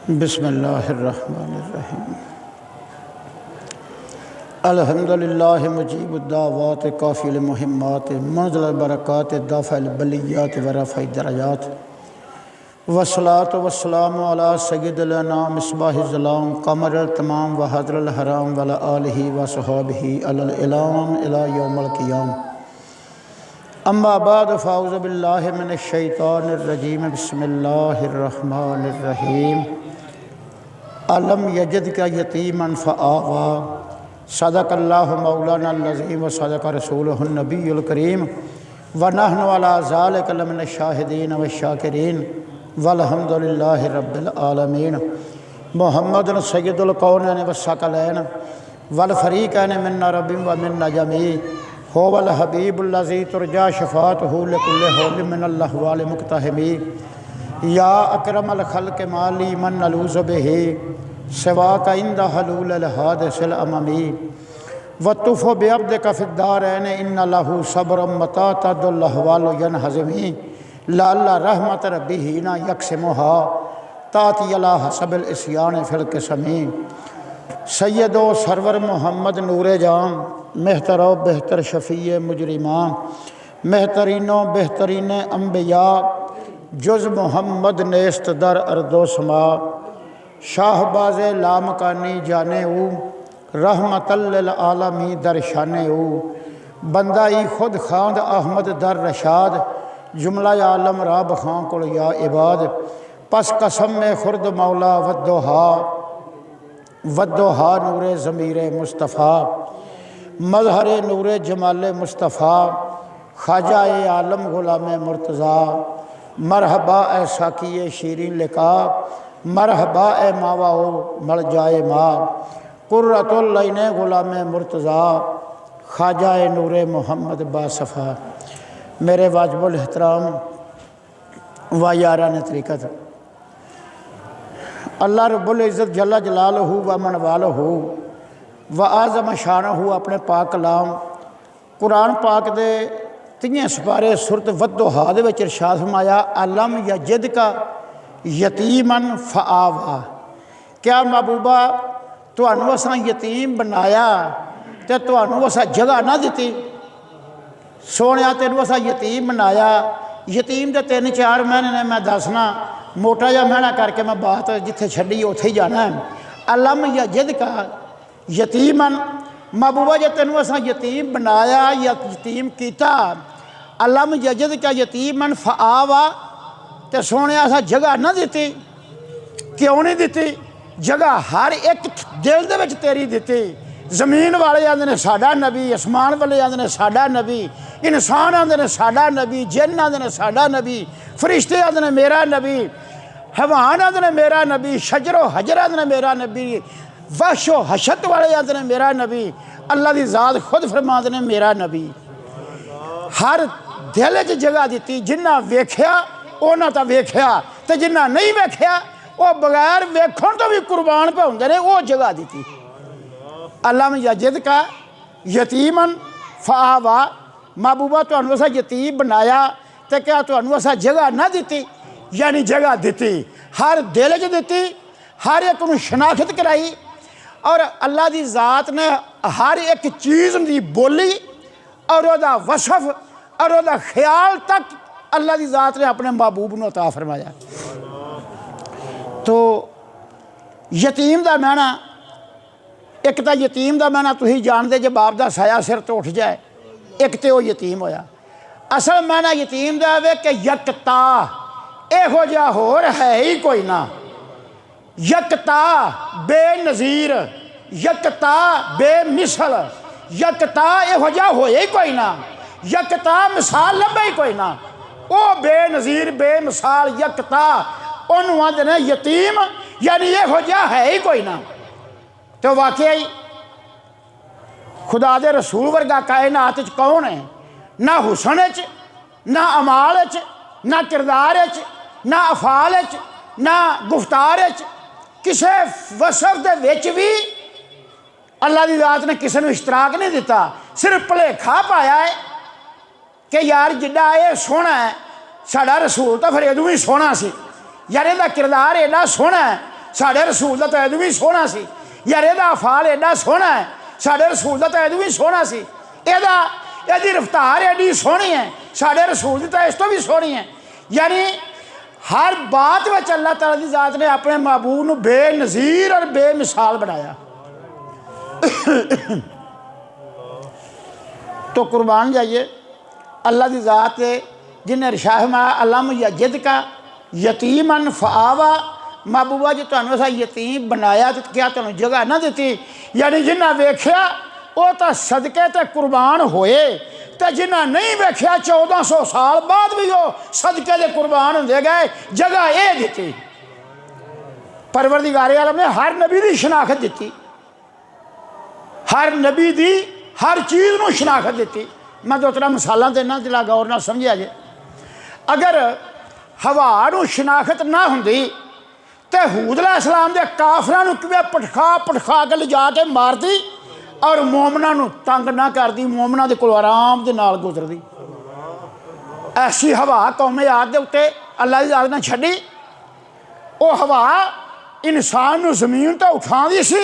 बिस्मिल्लाहिर्रहमानिर्रहीम। अल्हम्दुलिल्लाहि मुजीबुद्दावात काफ़िल मुहिम्मात मुनज़िल बरक़ात दाफ़िल बलियात व रफ़ई दरजात वस्सलातु वस्सलामु अला सय्यिदिल अनाम मिस्बाहिज़ ज़लाम क़मरिल तमाम व हज़रिल हराम व अला आलिहि व सहाबिहि अलल इलाम इला यौमिल क़ियाम। अम्मा बाद फ़ाऊज़ु बिल्लाहि मिनश शैतानिर रजीम बिस्मिल्लाहिर्रहमानिर्रहीम। अलम यजिदका यतीमन फ़आवा सदक़ल्लाहु मौलाना अज़ीम व सदक़ रसूलुहुन नबियुल करीम व नहनु अला ज़ालिका लमिनश शाहिदीन व शाकिरीन वल्हम्दुलिल्लाहि रब्बिल आलमीन। मुहम्मदुन सय्यिदुल कौनैन व सकलैन वल फ़रीक़ैन मिन्ना रब्बिन व मिन्ना जमी हुवल हबीबुल लज़ी तुरजा शफ़ाअतुहु लिकुल्लि हौलिन मिनल अहवाल मुक़तहिमी। या अकरमल खल्क़ माली मन नलूज़ु बिही सिवाका इंदा हलूलिल हादिसिल अममी वतुफ़ु बिअब्दिका फ़िद्दारैन इन्ना लहू सब्रम मता तदुल अहवाल यनहज़िमी लअल्ला रहमत रब्बिही ना यक़सिमुहा ताती अला हसबिल इस्यान फ़िल क़िस्मी। सैयदो सरवर मोहम्मद नूरे जान मेहतरो बेहतर शफ़ीए मुजरिमान मेहतरीनो बेहतरीन अम्बिया जुज़ मोहम्मद नेस्त दर अर्दो समा शाहबाज़ लामकानी जाने ऊ रहमतल लिल आलमी दर शाने ऊ बंदाई खुद खांद अहमद दर रशाद जुमला आलम राब खां कुल या इबाद पस कसम में खुर्द मौला वद्दोहा नूरे ज़मीरे मुस्तफ़ा मज़हर नूरे जमाल मुस्तफ़ा ख्वाजा आलम गुलाम मुर्तज़ा मरहबा ए साकिए शीरीन लिका मरहबा ए मावाओ मर जाए माँ कुर्रतुल लैने गुलाम मुर्तज़ा ख्वाजा नूरे मोहम्मद बासफ़ा। मेरे वाजिबुल एहतराम व यारान तरीक़त, अल्लाह रब्बुल इज़्ज़त जल्ला जलालहू व मन वालहू व आज़म शानहू अपने पाक कलाम कुरान पाक दे 3 सिपारे सुरत वद्दोहा दे विच इरशाद फरमाया अलम यजिदका यतीमन फ़आवा। क्या महबूबा तुहानू असां यतीम बनाया ते तुहानू असां जगह ना दिती। सोनिया तेनू असां यतीम बनाया। यतीम दे 3-4 महीने ने मैं दसना मोटा जा महीना करके मैं बात जिथे छड्डी उत्थे ही जाना है। अलम यजिदका यतीमन महबूबा जे तेनू असां यतीम बनाया या यतीम कीता। अलम यजिदका यतीमन फ़आवा ते सोने असां जगह ना दिती। क्यों नहीं दिती? जगह हर एक दिल दे विच तेरी दिती। ज़मीन वाले आंदे ने साडा नबी, आसमान वाले आंदे ने साडा नबी, इंसान आंदे ने साडा नबी, जिन्न आंदे ने साडा नबी, फरिश्ते आंदे ने मेरा नबी, हैवान आंदे ने मेरा नबी, शजरो हजर आंदे ने मेरा नबी, वहशो हशत वाले आंदे ने मेरा नबी, अल्लाह दी ज़ात खुद फरमांदे ने मेरा नबी। हर दिल च जगह दिती। जिन्ना वेख्या उन्हां तां वेख्या ते जिन्ना नहीं वेख्या वो बगैर वेखण तो भी कुर्बान पे होंदे ने वो जगह दिती। अलम यजिदका यतीमन फ़आवा महबूबा तुहानू असां यतीम बनाया ते क्या तुहानू असां जगह ना दिती? यानी जगह दिती, हर दिल च दिती, हर एक नूं शनाख्त कराई और अल्लाह दी ज़ात ने हर एक चीज़ दी बोली और वह वसफ और वह ख्याल तक अल्लाह की ज़ात ने अपने महबूब को अता फरमाया। तो यतीम का मैना एक तो यतीम का मैना तुम जानते जे बाप का साया सिर तो उठ जाए, एक तो वह यतीम होया। असल मैना यतीम का वे कि यकता इहो जिहा होर है ही कोई ना। यकता बेनज़ीर, यकता बेमिसल, यकता इहो जिहा होए ही कोई ना। यकता मिसाल लभे ही कोई ना। वो बेनज़ीर बेमिसाल यकता उन्होंने आंदे ने यतीम, यानी इहो जिहा है ही कोई ना। तो वाकई खुदा दे रसूल वर्गा कायनात च कौन है? ना हुसन च, ना अमाल च, ना किरदार च, ना अफाल च, ना गुफ्तार च, किसी वसफ दे विच भी अल्लाह की ज़ात ने किसी को इश्तराक नहीं दिता। सिर्फ भुलेखा पाया है कि यार जिड्डा ये सोहना है साडा रसूल तो फिर इदों ही सोहना सी, यार इहदा किरदार एडा सोहना है साढ़े रसूल का तो एदू भी सोहना सी, यार एदा अफाल एडा सोहना है, साढ़े रसूल का तो एदू भी सोहना सी, एदी रफ्तार एडी सोहनी है, साढ़े रसूल की तो इस तो भी सोहनी है। यानी हर बात में अल्लाह ताला की जात ने अपने महबूब को बेनज़ीर और बेमिसाल बनाया। तो कुर्बान जाइए अल्लाह की ज़ात है जिन्हें इरशाद फरमाया अलम यजिद का यतीमन फ़आवा, महबूबा जी तुहानू असा यतीम बनाया तो क्या तुहानू जगह ना दी। यानी जिन्हें वेख्या वो तो सदके ते कुर्बान होए, तो जिन्हें नहीं वेख्या 1400 साल बाद भी वो सदके दे कुर्बान होंदे गए, जगह ये दी। परवरदिगार आलम ने हर नबी की शनाखत दी, हर नबी की हर चीज़ को शनाखत दी। मैं 2-3 मिसालां देना जिला गौर नाल समझिया जे। अगर हवा को शनाखत ना होंदी तो हूद अलैहिस्सलाम के काफरां नूं किवें पटखा के लिजा के मारदी और मोमना नूं तंग ना करदी, मोमना दे कोल आराम दे नाल गुजरदी। ऐसी हवा कौमे आद दे उत्ते अल्लाह की ज़ात ने छड्डी। वो हवा इंसान नूं ज़मीन तो उठांदी सी,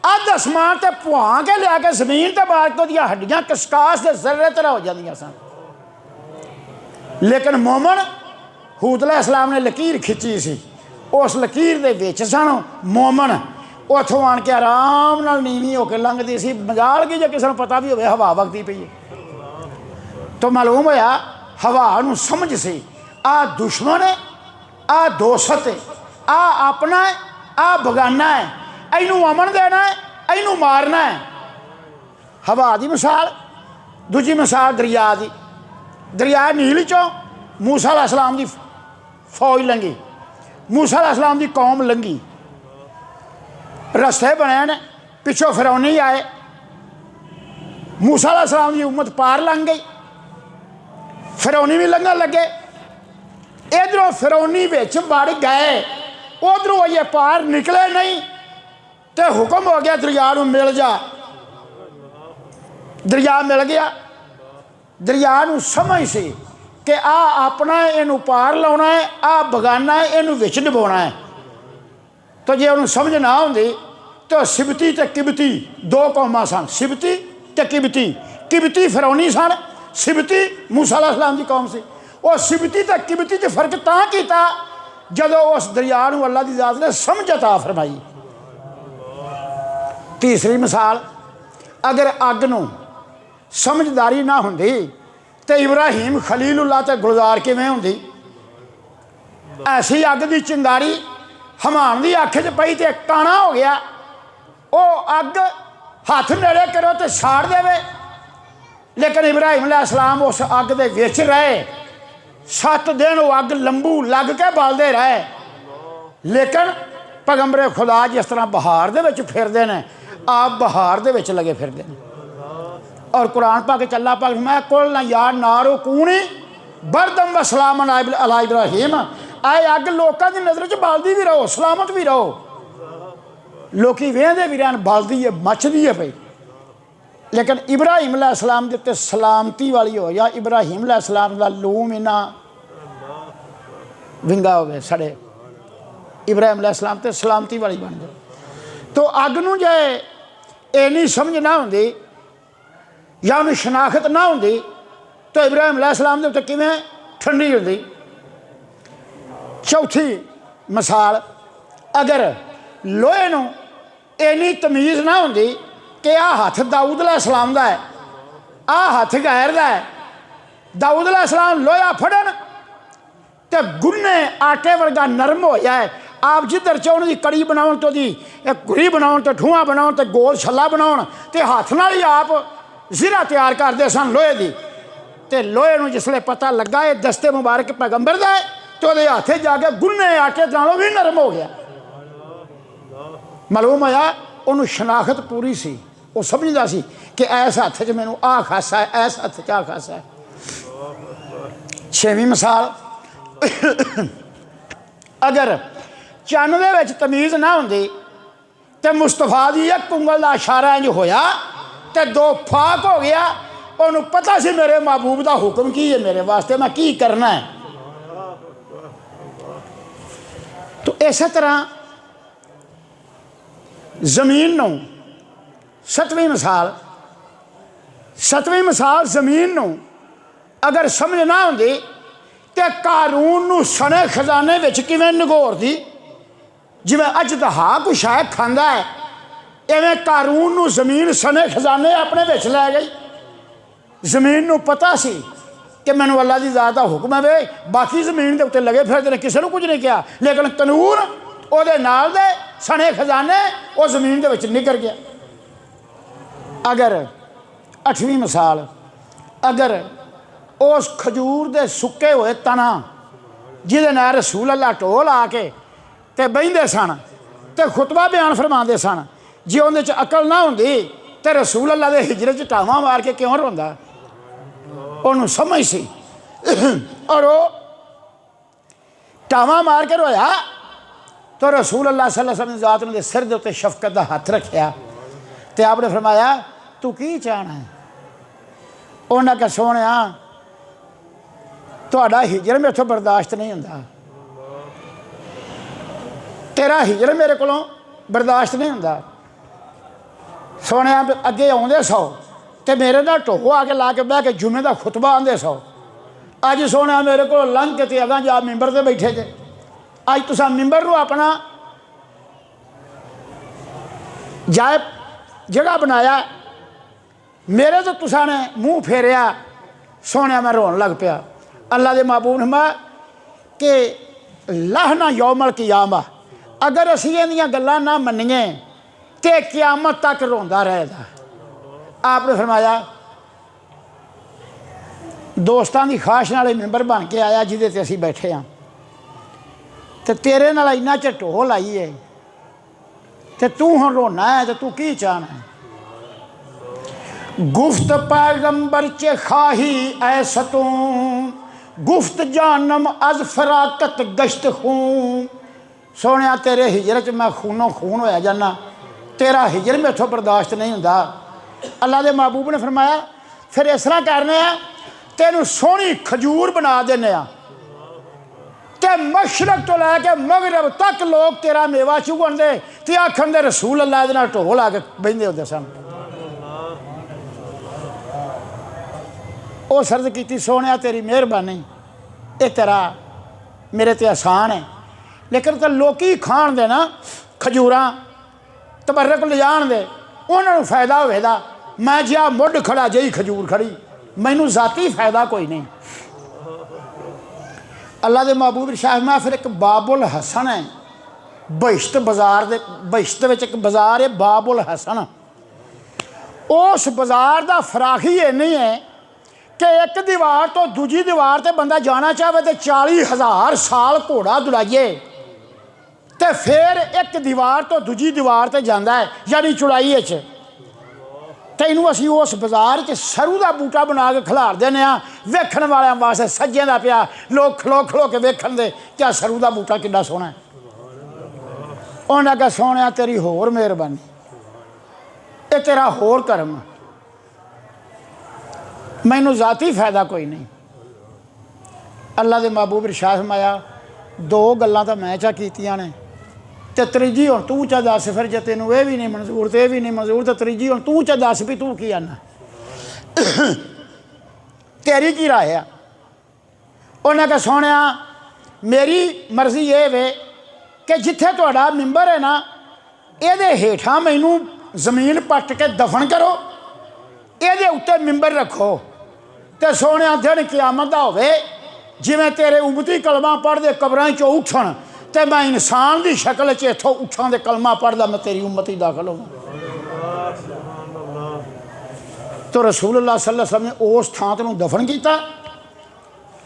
अध आसमान ते पुआ के लिया के जमीन ते मार के उहदियां हड्डियां कसकास के जर्रे तरह हो जांदियां सन। लेकिन मोमन हूद अलैहिस्सलाम ने लकीर खिंची सी, उस लकीर दे विच सन मोमन, उथों आन के आराम नाल नीवीं होकर लंघदी सी। मजाल की जे किसी को पता भी होवे हवा वगदी पई है तो मालूम होया हवा नूं समझ सी आ दुश्मन है, आ दोस्त है, आ अपना है, आ बगाना है, इनू अमन देना है, इनू मारना है। हवा की मिसाल। दूजी मिसाल दरिया की। दरिया नील चों मूसा अलैहिस्सलाम की फौज लंघी, मूसा अलैहिस्सलाम की कौम लंघी, रस्ते बने ने, पिछों फिरौनी आए, मूसा अलैहिस्सलाम की उम्मत पार लंघ गई, फिरौनी भी लंघन लगे, इधरों फिरौनी विच वड़ गए, उधरों ये पार निकले नहीं तो हुक्म हो गया दरिया नूं मिल जा। दरिया मिल गया। दरिया नूं समझ सी कि आ अपना है, इनू पार लाना है, आ बगाना है, इनू विच डुबाउणा है। तो जे उन्होंने समझ ना आउंदी तो सिबती ते किबती दो कौमां सन, सिबती ते किबती। किबती फिरौनी सन, सिबती मूसा अलैहिस्सलाम की कौम सी। वो सिबती ते किबती च फर्क तां कीता जदों उस दरिया नूं अल्लाह की ज़ात ने समझ अता फरमाई। तीसरी मिसाल, अगर अग नूं समझदारी ना होंदी तो इब्राहिम खलीलुल्लाह ते गुलजार किवें होंदी। ऐसी अग की चिंगारी हमान की अख च पई तो काना हो गया, वो अग हाथ नेड़े करो तो साड़ देवे। लेकिन इब्राहिम अलैहिस्सलाम उस अग दे विच रहे, 7 दिन वो अग लंबू लग के बलदे रहे। लेकिन पैगंबरे खुदा जिस तरह बहार दे विच फिरदे ने, आप बहार दे विच लगे फिरदे ने। और कुरान पाक अल्लाह पाक मैं कुल ना यार नारो कूनी बरदम व सलामन अला इब्राहिम, आए अग लोगों की नज़र च बलदी भी रहो, सलामत भी रहो। लोकी वेंदे भी रहन, बलदी है, मचदी है पई। लेकिन इब्राहिम अलैहिस्सलाम के उत्ते सलामती वाली हो, या इब्राहिम अलैहिस्सलाम का लूम इन्ना विंगा हो गया साढ़े इब्राहिम अलैहिस्सलाम ते सलामती वाली बन गई। तो अग नूं जे इन्नी समझ ना होंदी या उन्हें शनाखत ना होंदी तो इब्राहिम अलैहिस्सलाम के उत्ते किवें ठंडी होंदी। चौथी मिसाल, अगर लोहे नूं इन्नी तमीज़ ना होंदी कि आ हथ दाऊद अलैहिस्सलाम दा है, आ हथ गैर दा है, दाऊद अलैहिस्सलाम लोहा फड़न तो गुन्ने आटे वर्गा नरम हो जाए, आप जिधर चाहो की कड़ी बनाओ तो दी गुरी बनाओ तो ठूआ बनाओ तो गोल छला बनाओ तो हाथ नाल ही आप ज़िरा तैयार करते सन लोहे की। तो लोहे नूं जिसले पता लगा ये दस्ते मुबारक पैगंबर दा है तो वो हाथे जाके गुन्ने आटे नालों भी नरम हो गया। मालूम होया उन्होंने शनाखत पूरी सी, वो समझदा सी कि ऐस हथ च मैनू आ खासा है, ऐस हथ च आ खासा है। छेवीं मिसाल, अगर चन्न दे विच तमीज़ ना होंदी तो मुस्तफा दी एक उंगल का इशारा इंज होया तो 2 फाक हो गया। उन्होंने पता सी मेरे महबूब का हुक्म की है, मेरे वास्ते मैं की करना है। तो इस तरह ਜ਼ਮੀਨ ਨੂੰ। ਸੱਤਵੀਂ ਮਿਸਾਲ ਜ਼ਮੀਨ ਨੂੰ ਅਗਰ ਸਮਝ ਨਾ ਹੁੰਦੀ ਤੇ ਕਾਰੂਨ ਨੂੰ ਸਣੇ ਖਜ਼ਾਨੇ ਵਿੱਚ ਕਿਵੇਂ ਨਿਗੋਰਦੀ। ਜਿਵੇਂ ਅੱਜ ਦਹਾ ਕੋਈ ਸ਼ਾਇਦ ਖਾਂਦਾ ਹੈ, ਇਵੇਂ ਕਾਰੂਨ ਨੂੰ ਜ਼ਮੀਨ ਸਣੇ ਖਜ਼ਾਨੇ ਆਪਣੇ ਵਿੱਚ ਲੈ ਗਈ। ਜ਼ਮੀਨ ਨੂੰ ਪਤਾ ਸੀ ਕਿ ਮੈਨੂੰ ਅੱਲਾ ਦੀ ਜ਼ਾਤ ਦਾ ਹੁਕਮ ਹੈ ਵੇ, ਬਾਕੀ ਜ਼ਮੀਨ ਦੇ ਉੱਤੇ ਲਗੇ ਫਿਰਦੇ ਨੇ, ਕਿਸੇ ਨੂੰ ਕੁਝ ਨਹੀਂ ਕਿਹਾ, ਲੇਕਿਨ ਕਾਨੂੰਨ ਉਹਦੇ ਨਾਲ ਦੇ ਸਣੇ ਖਜ਼ਾਨੇ ਉਹ ਜ਼ਮੀਨ ਦੇ ਵਿੱਚ ਨਿਕਲ ਗਿਆ। ਅਗਰ 8ਵੀਂ ਮਿਸਾਲ, ਅਗਰ ਉਸ ਖਜੂਰ ਦੇ ਸੁੱਕੇ ਹੋਏ ਤਣਾ ਜਿਹਦੇ ਨਾਲ ਰਸੂਲ ਅੱਲਾ ਢੋਲ ਆ ਕੇ ਤੇ ਬਹਿੰਦੇ ਸਨ ਤੇ ਖੁਤਬਾ ਬਿਆਨ ਫਰਮਾਉਂਦੇ ਸਨ, ਜੇ ਉਹਦੇ 'ਚ ਅਕਲ ਨਾ ਹੁੰਦੀ ਤੇ ਰਸੂਲ ਅੱਲਾ ਦੇ ਹਿਜਰਤ 'ਚ ਟਾਵਾਂ ਮਾਰ ਕੇ ਕਿਉਂ ਰੋਂਦਾ। ਉਹਨੂੰ ਸਮਝ ਸੀ ਔਰ ਉਹ ਟਾਵਾਂ ਮਾਰ ਕੇ ਰੋਇਆ ਤਾਂ ਰਸੂਲ ਅੱਲਾ ਸੱਲੱਲਾਹੁ ਅਲੈहि ਵਸੱਲਮ ਜ਼ਾਤ ਨੇ ਸਿਰ ਦੇ ਉੱਤੇ ਸ਼ਫਕਤ ਦਾ ਹੱਥ ਰੱਖਿਆ ਤੇ ਆਪ ਨੇ ਫਰਮਾਇਆ ਤੂੰ ਕੀ ਚਾਹਣਾ ਹੈ। ਉਹਨਾਂ ਕਿਹਾ ਸੋਹਣਿਆ ਤੁਹਾਡਾ ਹਿਜਰ ਮੇਥੋਂ ਬਰਦਾਸ਼ਤ ਨਹੀਂ ਹੁੰਦਾ, ਤੇਰਾ ਹਿਜਰ ਮੇਰੇ ਕੋਲੋਂ ਬਰਦਾਸ਼ਤ ਨਹੀਂ ਹੁੰਦਾ। ਸੋਹਣਿਆ ਅੱਗੇ ਆਉਂਦੇ ਸੌ ਤੇ ਮੇਰੇ ਨਾਲ ਢੋ ਆ ਕੇ ਲਾ ਕੇ ਬਹਿ ਕੇ ਜੁਮੇ ਦਾ ਖੁਤਬਾ ਆਉਂਦੇ ਸੌ। ਅੱਜ ਸੋਹਣਿਆ ਮੇਰੇ ਕੋਲ ਲੰਘ ਕੇ ਤੇ ਅਗਾਂ ਜਾ ਮਿੰਬਰ 'ਤੇ ਬੈਠੇ ਜੇ। ਅੱਜ ਤੁਸੀਂ ਮਿੰਬਰ ਨੂੰ ਆਪਣਾ ਜਾਇ ਜਗ੍ਹਾ ਬਣਾਇਆ, ਮੇਰੇ ਤੋਂ ਤੁਸਾਂ ਨੇ ਮੂੰਹ ਫੇਰਿਆ। ਸੋਹਣਿਆ ਮੈਂ ਰੋਣ ਲੱਗ ਪਿਆ। ਅੱਲਾ ਦੇ महबूब ने फरमाया कि लाहना यौमल क़ियामा, अगर असी इहदियां गल्लां ना मन्नीए तो क़यामत तक रोंदा रहेगा। आपने फरमाया दोस्तां दी खाश नाल मैंबर बन के आया जिहदे ते असी बैठे हाँ, तो तेरे नाल इन्ना च ढोल आई है तो तू हुण रोना है तो तू की चाहना है। गुफ्त पैगंबर च खाही ऐसतूं, गुफ्त जानम अज फराकत गश्त खून। सोहणिया तेरे हिजर च मैं खूनों खून होया जाना, तेरा हिजर मेथों बर्दाश्त नहीं हुंदा। अल्लाह दे महबूब ने फरमाया फिर इस तरह करने आ, तेनू सोहनी खजूर बना देने आ ते मशरक तो लैके मगरब तक लोग तेरा मेवा चुगन दे ते आखन दे रसूल अल्लाह दे नाल ढोल आ के बहिंदे हुंदे सन। ਉਹ ਸਰਦ ਕੀਤੀ ਸੋਹਣਿਆ ਤੇਰੀ ਮਿਹਰਬਾਨੀ, ਇਹ ਤੇਰਾ ਮੇਰੇ ਤੇ ਆਸਾਨ ਹੈ, ਲੇਕਿਨ ਤਾਂ ਲੋਕੀ ਖਾਣ ਦੇ ਨਾ ਖਜੂਰਾਂ ਤਬਰਕ ਲਿਜਾਣ ਦੇ, ਉਹਨਾਂ ਨੂੰ ਫਾਇਦਾ ਹੋਵੇਗਾ। ਮੈਂ ਜਿਹਾ ਮੁੱਢ ਖੜਾ ਜਿਹੀ ਖਜੂਰ ਖੜੀ, ਮੈਨੂੰ ਜ਼ਾਤੀ ਫਾਇਦਾ ਕੋਈ ਨਹੀਂ। ਅੱਲਾ ਦੇ महबूब शाह मैं फिर एक बाबुल हसन है बहिश्त बाज़ार दे, बहिश्त विच एक बाज़ार है बाबुल हसन। उस बाज़ार का फराखी इन्नी है कि एक दीवार तो दूजी दीवार ते बंदा जाना चाहे तो 40,000 साल घोड़ा दुड़ाइए तो फिर एक दीवार तो दूजी दीवार ते जाता है, यानी चौड़ाई तो इनू असी उस बाज़ार च सरू का बूटा बना के खिलार देने, वेखण वालियां वास्ते सज्जें दा पिया, लोग खलो खलो के वेखण दे क्या सरू का बूटा कितना सोहना है। उन्हें कहा सोहणिया तेरी होर मेहरबानी, ये तेरा होर करम, मैनू ज़ाती फ़ायदा कोई नहीं। अल्लाह के महबूब इरशाद फरमाया दो गल्लां तो मैं चा कीतियां ने ते त्रीजी हुण तू चा दस, फिर जे तेनू ये भी नहीं मंजूर तो ये भी नहीं मंजूर तो त्रीजी हुण तू चा दस भी तू की आना, तेरी की राय है। उन्हें कहा सोहणिया मेरी मर्जी ये वे कि जिथे तुहाडा मिंबर है ना, ये हेठां मैनू जमीन पट के दफन करो, ये उत्ते मिंबर रखो तो सोहणिया दिन क़यामत दा होवे जिवें तेरे उम्मती कलमा पढ़दे कबरां चों उठण ते मैं इंसान की शक्ल च इत्थों उठां दे कलमा पढ़दा मैं तेरी उम्मती दाखिल होवां। तो रसूलुल्लाह सल्लल्लाहु अलैहि वसल्लम ने उस थां ते दफन किया।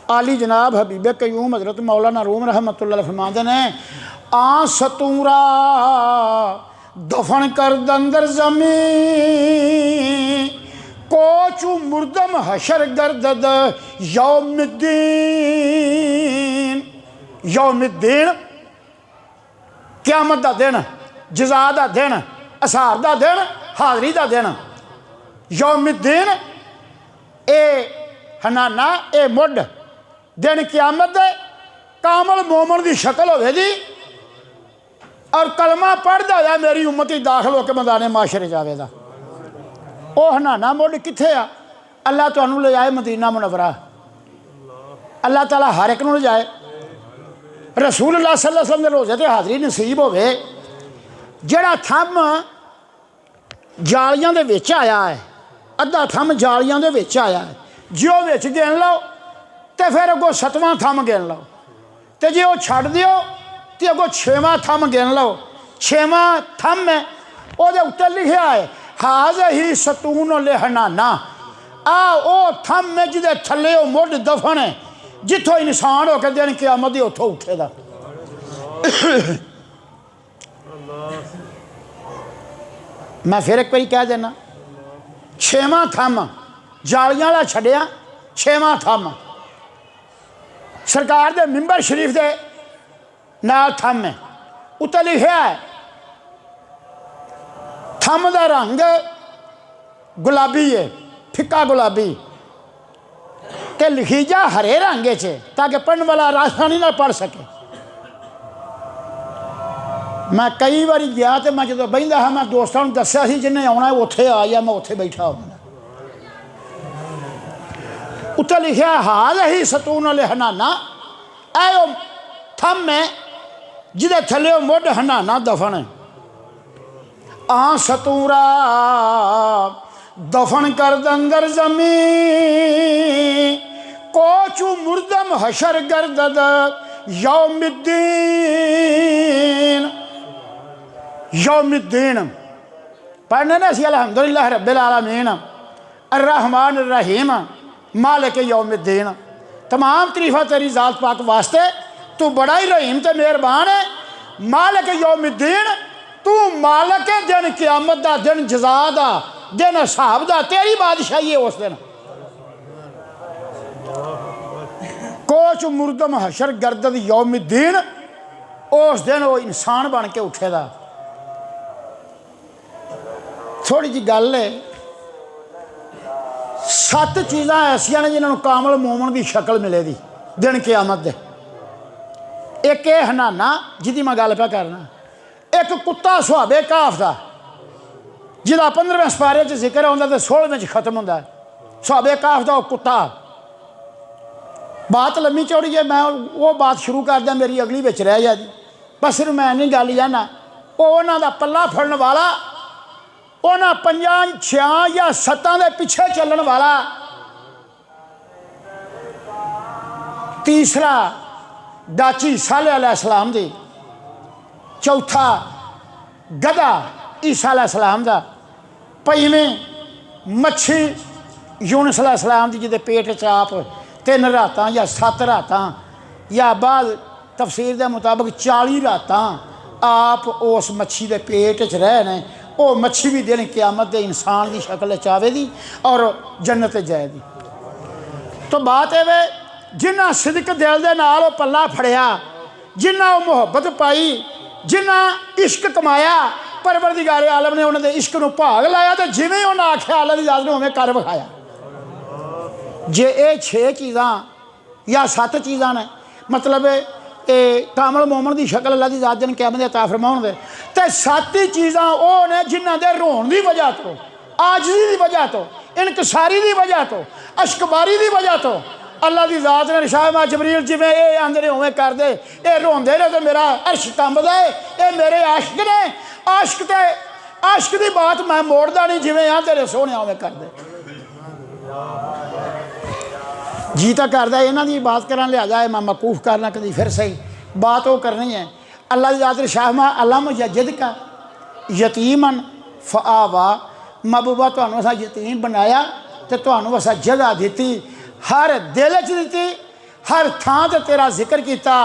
आली जनाब हबीबे कयूम हज़रत मौलाना रूम रहमतुल्लाह अलैह फरमाते ने आ सतूरा दफन कर दंदर ज़मीं कोचू मुर्दम हशर गर्दद यौमिद्दीन। यौमिद्दीन क़यामत दा दिन, जज़ा दा दिन, असार दा दिन, हाज़री दा दिन। यौमिद्दीन ए हनाना ए मुड दिन क़यामत दे कामल मोमन की शक्ल होवेगी। और कलमा पढ़दा होया मेरी उम्मत ही दाखिल होकर मैदाने माशरे जावेगा। वो हनाना मुढ़ कित्थे आ? अल्लाह तुहानू ले जाए मदीना मुनव्वरा, अल्लाह ताला हर एक नूं ले जाए। रसूलुल्लाह सल्लल्लाहु अलैहि वसल्लम दे रोज़े ते हाज़री नसीब होवे। जिहड़ा थंम जालियां दे विच आया है, अद्धा थंम जालियां दे विच आया है, जे वो विच गिन लो तो फिर अगों 7वां थंम गिन लो, तो जे वो छड्ड दिओ तो अगों 6वां थंम गिन लो। 6वां थंम है उहदे उत्ते लिखिया है हाज़िही सतून लिहनाना, आ वो थंम है जिहदे थल्ले वो मुढ़ दफन है, जिथों इंसान होकर दिन क़यामत दी उत्थों उठेगा। मैं फिर एक बारी कह देना, 6वां थंम जालियां वाला छड्डिया, 6वां थंम सरकार दे मिंबर शरीफ दे नाल थंम है, उत्ते लिखिया है थंम दा रंग गुलाबी है, फिक्का गुलाबी, ते लिखीजा हरे रंग च, ताकि पढ़ने वाला आसानी नाल पढ़ सके। मैं कई बार गया तो मैं जो बहिंदा हाँ, मैं दोस्तों को दस्या सी जिन्हें आना उत्थे आ जा, मैं उत्थे बैठा होना। उत्ते लिखिया हाज़िही सतून लिहनाना, ऐ थंम है जिहदे थल्ले मुढ़ हनाना दफन है। आ सतूरा दफन कर दंगर जमी, कोचू मुर्दम हशर गर्दद यौमिद्दीन। यौमिद्दीन पढ़ने ना सी अल्हम्दुलिल्लाह रब्बिल आलमीन अर्रहमान अर्रहीम मालिक यौमिद्दीन। तमाम तरीफा तेरी ज़ात पाक वास्ते, तू बड़ा ही रहीम ते मेहरबान है। मालिक यौमिद्दीन, तू मालिक है दिन क़यामत दा, दिन जज़ा दा, दिन हिसाब दा, तेरी बादशाही है उस दिन। कोच मुर्दम हशर गर्दद यौमिद्दीन, उस दिन वो इंसान बन के उठेगा। थोड़ी जी गल है, 7 चीज़ां ऐसियां ने जिन्होंने कामल मोमन की शक्ल मिलेगी दिन क़यामत दे। एक ये हनाना जिहदी मैं गल पे करना, एक कुत्ता सुहाबे काफ का जिहदा 15वें सपारे च जिक्र आउंदा ते 16वें खत्म होंदा है। सुहाबे काफ का कुत्ता, बात लम्मी चौड़ी है, मैं वो बात शुरू कर दिया, मेरी अगली बिच रह जा जी। बस सिर्फ मैं नहीं गल जाना, उन्हों का पल्ला फड़न वाला, उन्होंने 5, 6 या 7 के पिछे चलन वाला। तीसरा दाची साले अलैहिस्सलाम दी, चौथा गधा ईसा अलैहिस्सलाम दा, 5वें मच्छी यूनुस अलैहिस्सलाम दी जिहदे पेट च आप 3 रातां या 7 रातां या बाद तफसीर के मुताबिक 40 रातां आप उस मच्छी के पेट च रहने। वो मच्छी भी दिन क़यामत दे इंसान की शक्ल च आवेगी और जन्नत जाएगी। तो बात है वे जिन्ना सिदक दिल दे नाल वो पल्ला फड़िया, जिन्ना वो मुहब्बत पाई, जिन्ना इश्क कमाया, परवरदिगारे आलम ने उन्होंने इश्क नूं भाग लाया, तो जिवें उन्हें आख्या अल्लाह दी ज़ात ने उवें कर विखाया। जे ये 6 चीज़ां या 7 चीज़ां ने, मतलब कामल मोमन की शक्ल अल्लाह की ज़ात दिन क़यामत अता फरमाउण दे, ते 7 ही चीज़ां वो ने जिन्हां दे रोण की वजह तो, आजजी की वजह तो, इनकसारी की वजह तो, अशकबारी की वजह तो अल्लाह की ज़ात ने शाह मा जबरील जिवें ये आंदे ने उवें कर दे, ये रोंदे ने तो मेरा अर्श कंबदा है, ये मेरे आशिक ने, आशिक की बात मैं मोड़दा नहीं, जिवें आ तेरे सोहणे उवें कर दे। जी तो करता इन्हों की बात करा लिया जाए, मैं मकूफ करना कभी फिर सही बात वो करनी है। अल्लाह की ज़ात शाह मा अल्लाम यजिद का यतीमन फ़आवा, महबूबा तुहानू असां यतीम बनाया तो तुहानू असां जगह दी, हर दिल च दी, हर थां ते तेरा जिक्र किया।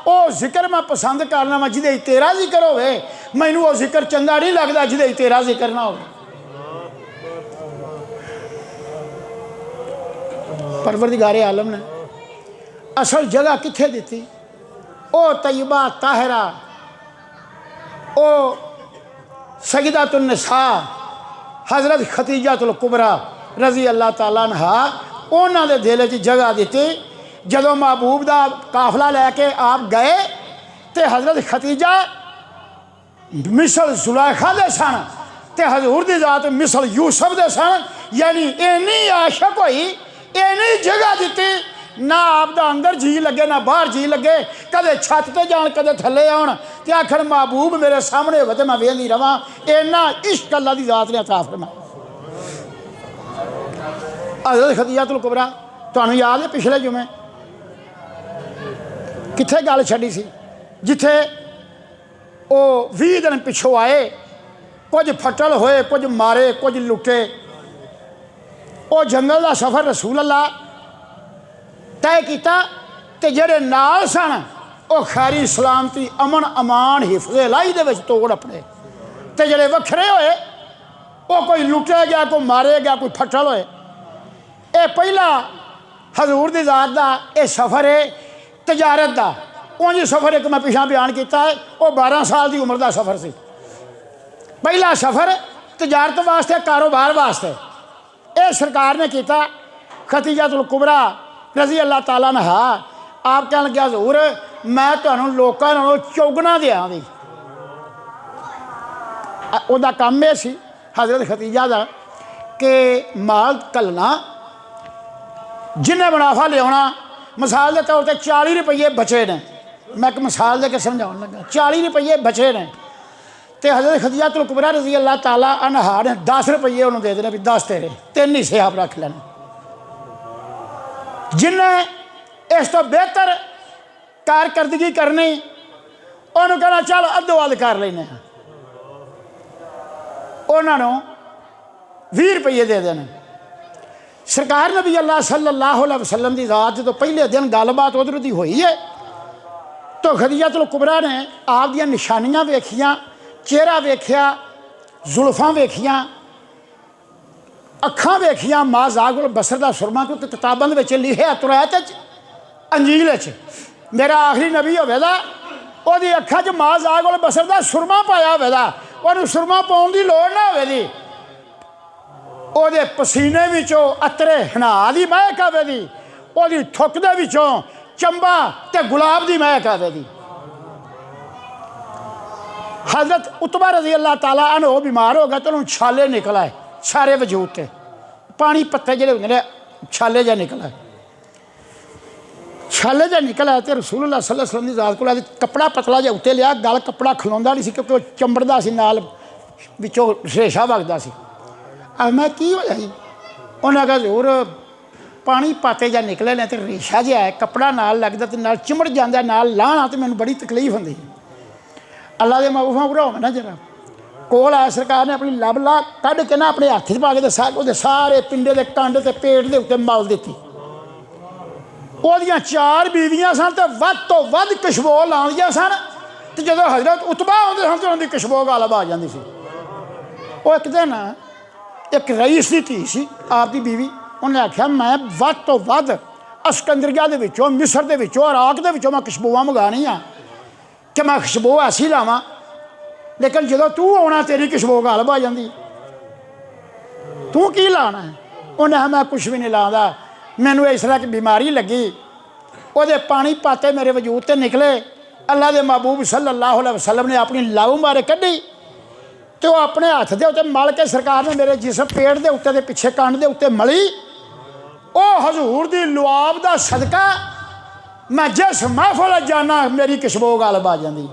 वो जिक्र मैं पसंद करना वा जिदे तेरा जिक्र होवे, मैनू वो जिक्र चंगा नहीं लगता जिदे तेरा जिक्र ना हो। परवरदिगारे आलम ने असल जगह कित्थे दी? ओ तय्यबा ताहिरा, ओ सय्यदातुन निसा हज़रत खतीजातुल कुबरा रज़ी अल्लाह तआला अन्हा, उन्हां दे दिल च जगह दी। जदों महबूब दा काफला लैके आप गए तो हज़रत खतीजा मिसल जुलैखा दे सन ते हजूर दी जात मिसल यूसुफ दे सन। यानी इन्नी आशक हुई, इन्नी जगह दी ना आपदा अंदर जी लगे ना बाहर जी लगे, कदे छत ते जान कदे थले आउण ते आखण महबूब मेरे सामने होवे ते मैं वेंदी रवां। इन्ना इश्क अल्लाह दी जात ने अता फरमाया। हज़रत खदीजतुल कुबरा तुहानूं याद है पिछले जुमे कित्थे गल छड्डी सी, जिथे वो 20 दिन पिछों आए, कुछ फटल होए, कुछ मारे, कुछ लुटे। वो जंगल का सफ़र रसूल अल्लाह तय किया ते जेड़े नाल सन वो खैरी सलामती अमन अमान हिफज़े लाई दे विच तोड़ अपने, ते जेड़े वखरे होए वो कोई लुटे गया, कोई मारे गया, कोई फटल होए। ये पहला हजूर दी ज़ात दा ये सफ़र है तजारत दा। उंज सफ़र एक मैं पिछा बयान किया है, वो 12 साल की उम्र का सफ़र सी। पहला सफ़र तजारत वास्ते, कारोबार वास्ते ये सरकार ने किया। खदीजतुल कुबरा रज़ी अल्लाह ताला अन्हा आप कह लगे हजूर मैं तुहानूं लोकां नालों चौगुना दियां दी। उहदा काम यह सी हज़रत खदीजा दा कि माल घल्लना, जिन्हें मुनाफा लिया। मिसाल के तौर पर 40 रुपये बचे ने, मैं एक मिसाल दे के समझाउण लगा। 40 रुपये बचे ने तो हज़रत खदीजतुल कुबरा रज़ी अल्लाह ताला अन्हा ने 10 रुपये उन्होंने दे देने भी 10 तेरे, 3 हिस्से आप रख लेने। जिन्हें इस तो बेहतर कारकर्दगी करनी उन्होंने कहना चल अद्धो अध कर लेने, उन्होंने 20 रुपये दे देने। सरकार नबी अल्लाह सल्लल्लाहु अलैहि वसल्लम की ज़ात जो पहले दिन गलबात उधर की हुई है तो खदीजतुल कुबरा ने आप दी निशानियां वेखियां, चेहरा वेख्या, जुल्फां वेखियां, अखां वेखियां। माँ जागुल बसर का सुरमा क्योंकि किताबों के लिखिया तुरैत अंजील मेरा आखिरी नबी होवेगा ओहदी अखां च माँ जागुल बसर का सुरमा पाया होवेगा, उन्होंने सुरमा पाउण की लोड़ ना होवेगी। ਉਹਦੇ पसीने विचों अतरे हना की महक आवेगी, ਉਹਦੀ थुक दे विचों चंबा ते गुलाब की महक आवेगी। हज़रत उतबा रज़ी अल्लाह ताला अन्हु बीमार हो गया तो उन्होंने छाले निकला है सारे वजूद से, पानी पत्ते जोड़े होंगे ने छाले जा निकला है। छाले जा निकला है तो रसूलुल्लाह सल्लल्लाहु अलैहि वसल्लम की ज़ात को कपड़ा पतला जा उत्ते लिया, गल कपड़ा खलोंदा नहीं सी क्योंकि वो चंबड़दा सी, नाल विचों रेशा वगदा सी। मैं की होया जी, उन्हें आखा जरूर पानी पाते जा निकले ने तो रेशा जो है कपड़ा नाल लगता तो नाल चिमड़ जाता, नाल लाहना तो मैंने बड़ी तकलीफ होंगी। अल्लाह के महबूबा भराओ ना जरा कोल आया, सरकार ने अपनी लब ला कढ़ के ना अपने हथ च पा के सारे पिंडे के कंड से पेट के उत्ते मल दी। ओहदियां 4 बीवियां सन तो वध खुशबू लाउंदियां सन, तो जो हज़रत उतबा आउंदे सन तो उन्होंने खुशबू गालब आ जाती सी। वो एक दिन एक रईस की धी सी आपकी बीवी, उन्हें आख्या मैं वध तो वध अस्कंदरिया के विचों, मिस्र के विचों, इराक के विचों मैं खुशबूआं मंगानी आ कि मैं खुशबू ऐसी लावां, लेकिन जो तू आना तेरी खुशबू गालब आ जाती, तू की लाना है? उन्हें मैं कुछ भी नहीं लादा, मैनू इस तरह की बीमारी लगी, वो पानी पाते मेरे वजूद से निकले। अल्लाह के महबूब सल्लल्लाहु अलैहि वसल्लम ने अपनी लव मारे कढ़ी तो अपने हथ के उत्ते मल के सरकार ने मेरे जिसम पेट के उत्ते पिछे कंड के उत्ते मली। वो हजूर की लुआब का सदका मैं जिस महफिल जाना मेरी खुशबू गालब आ जाती।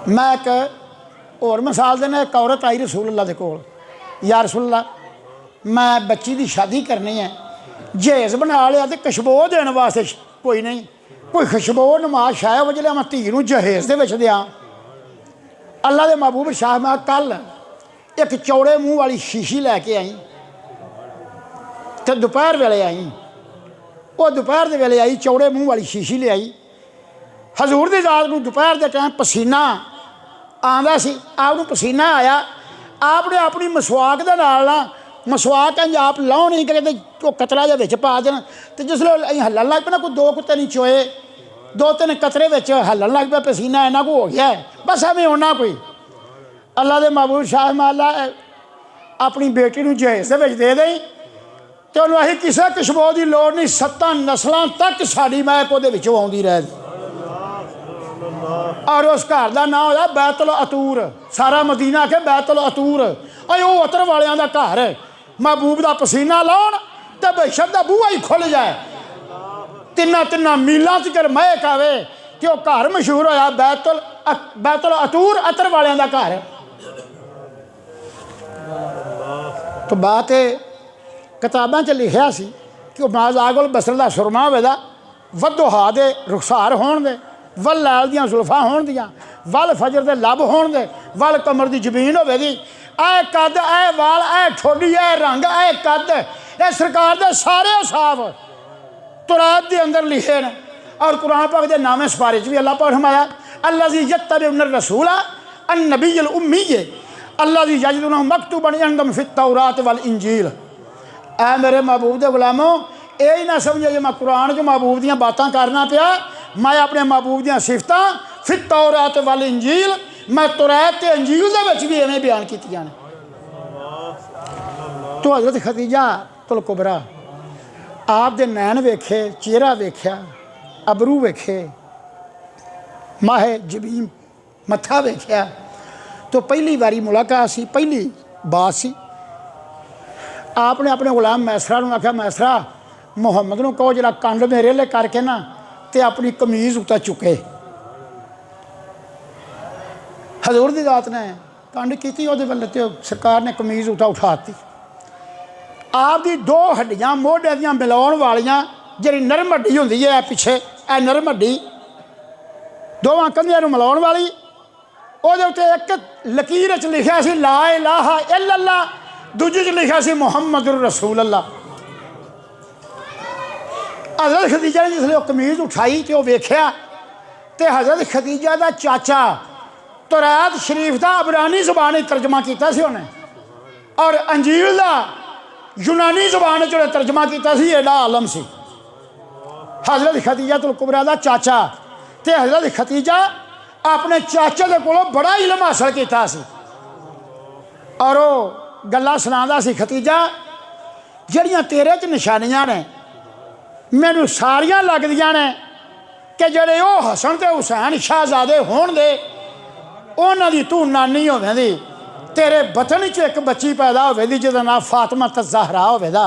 मैं एक होर मिसाल देना, एक औरत आई रसूलुल्लाह दे कोल, या रसूलुल्लाह मैं बच्ची की शादी करनी है, जहेज बना लिया तो खुशबू देने वास्ते कोई नहीं, कोई खुशबू नमाज शाह वजह मैं धी नूं जहेज दे विच दियां। अल्लाह के महबूब शाह मैं कल एक चौड़े मूँह वाली शीशी लैके आई तो दोपहर वेले आई, वो दोपहर के वेले आई चौड़े मूँह वाली शीशी ले आई। हजूर की ज़ात को दोपहर के टाइम पसीना आंदा सी, आपको पसीना आया, आपने अपनी मसवाक के नाल ना मसवाक इंज आप लाओ नहीं करें तो कतरा जहा विच पा देना, तो जिसले हलन लग पे ना कोई 2 कुत्ते नहीं चोए, 2-3 कतरे विच हलन लग पे, पसीना इन्ना को हो गया है, बस एवं होना कोई। अल्लाह के महबूब शाह माला अपनी बेटी को जहेज के विच दे दें तो उन्होंने असीं किसी खुशबू की लोड़ नहीं, 7 नस्लों तक साड़ी महक वो आउंदी रह। और उस घर का नाम होया बैतुल अतूर। सारा मदीना के बैतुल अतूर, वो अतर वालियां दा घर। महबूब का पसीना लाउण ते बेशक दा बूहा ही खुल जाए, तिन्ना मीलों तक महक आवे, तो वह घर मशहूर होया बैतुल अतूर, अतर वालियां दा घर। तो बात किताबां च लिखिया सी कि माजागुल बसर का सुरमा होवेगा, वदोहा दे रुखसार होण दे, वल लैल दियां जुल्फां होण दियां, वल फजर दे लब होण दे, वल कमर दी जबीन होवेगी। ऐ कद, ऐ वाल, ऐ ठोडी, ऐ रंग, ऐ कद, ये सरकार दे सारे साफ तुरात दे अंदर लिखे ने। और कुरान पाक दे नामे सपारे च भी अल्लाह पाक फरमाया अल्लज़ी यत्तबिउन रसूला अन्नबिय्युल उम्मी अल्लज़ी यजिदुनहु मक्तूबन इंदहुम फित तौरात वल इंजील। ऐ मेरे महबूब दे गुलामों, यही ना समझे जे मैं कुरान च महबूब दियां बातां करना पिया, मैं अपने महबूब दियां सिफतां फित तौरात वल इंजील, मैं तुरैत ते अंजील दे विच भी इवें बयान कीतियां ने। तो हज़रत खदीजा तुल कुबरा आप दे नैन वेखे, चेहरा वेख्या, अबरू वेखे, माहे जबीन मत्था वेख्या, तो पहली बारी मुलाकात सी, पहली बात सी। आपने अपने गुलाम मैसरा नूं आख्या, मैसरा मुहम्मद नूं कहो जरा कंड मेरे लिए करके ना ते अपनी कमीज़ उत्ते चुके। हजूर दी जात ने कंड की, वो वेले तो सरकार ने कमीज़ उत्ते उठाती। आपकी दो हड्डियां मोढे दियां मिलाउण वालियां, जिहड़ी नरम हड्डी हुंदी है पिछे, ए नरम हड्डी दोवां कंधियां नूं मिलाउण वाली, ਉਹਦੇ ਉੱਤੇ एक लकीर च लिखिया सी ला इलाहा इल्लल्लाह, दूजे च लिखिया सी मुहम्मदुर रसूल अल्लाह। हज़रत खदीजा ने जिसले कमीज़ उठाई तो वेख्या तो हज़रत खदीजा का चाचा तौरात शरीफ का अबरानी ज़बान तर्जमा किया उन्हें, और अंजील का यूनानी ज़बान च तर्जमा किया, एडा आलम सी। हज़रत खदीजा तुल कुबरा का चाचा तो हज़रत खदीजा अपने चाचे के कोलों बड़ा इलम हासिल किया सी, और वो गल्लां सुनांदा सी, खदीजा जड़ियां तेरे च निशानियां ने मैनू सारियां लगदियां ने कि जेड़े वो हसन ते हुसैन शाहजादे होण दे उन्हां दी तू नानी होवेंदी, तेरे बतन च एक बच्ची पैदा होवेगी जिहदा नाम फातिमा ज़हरा होवेगा,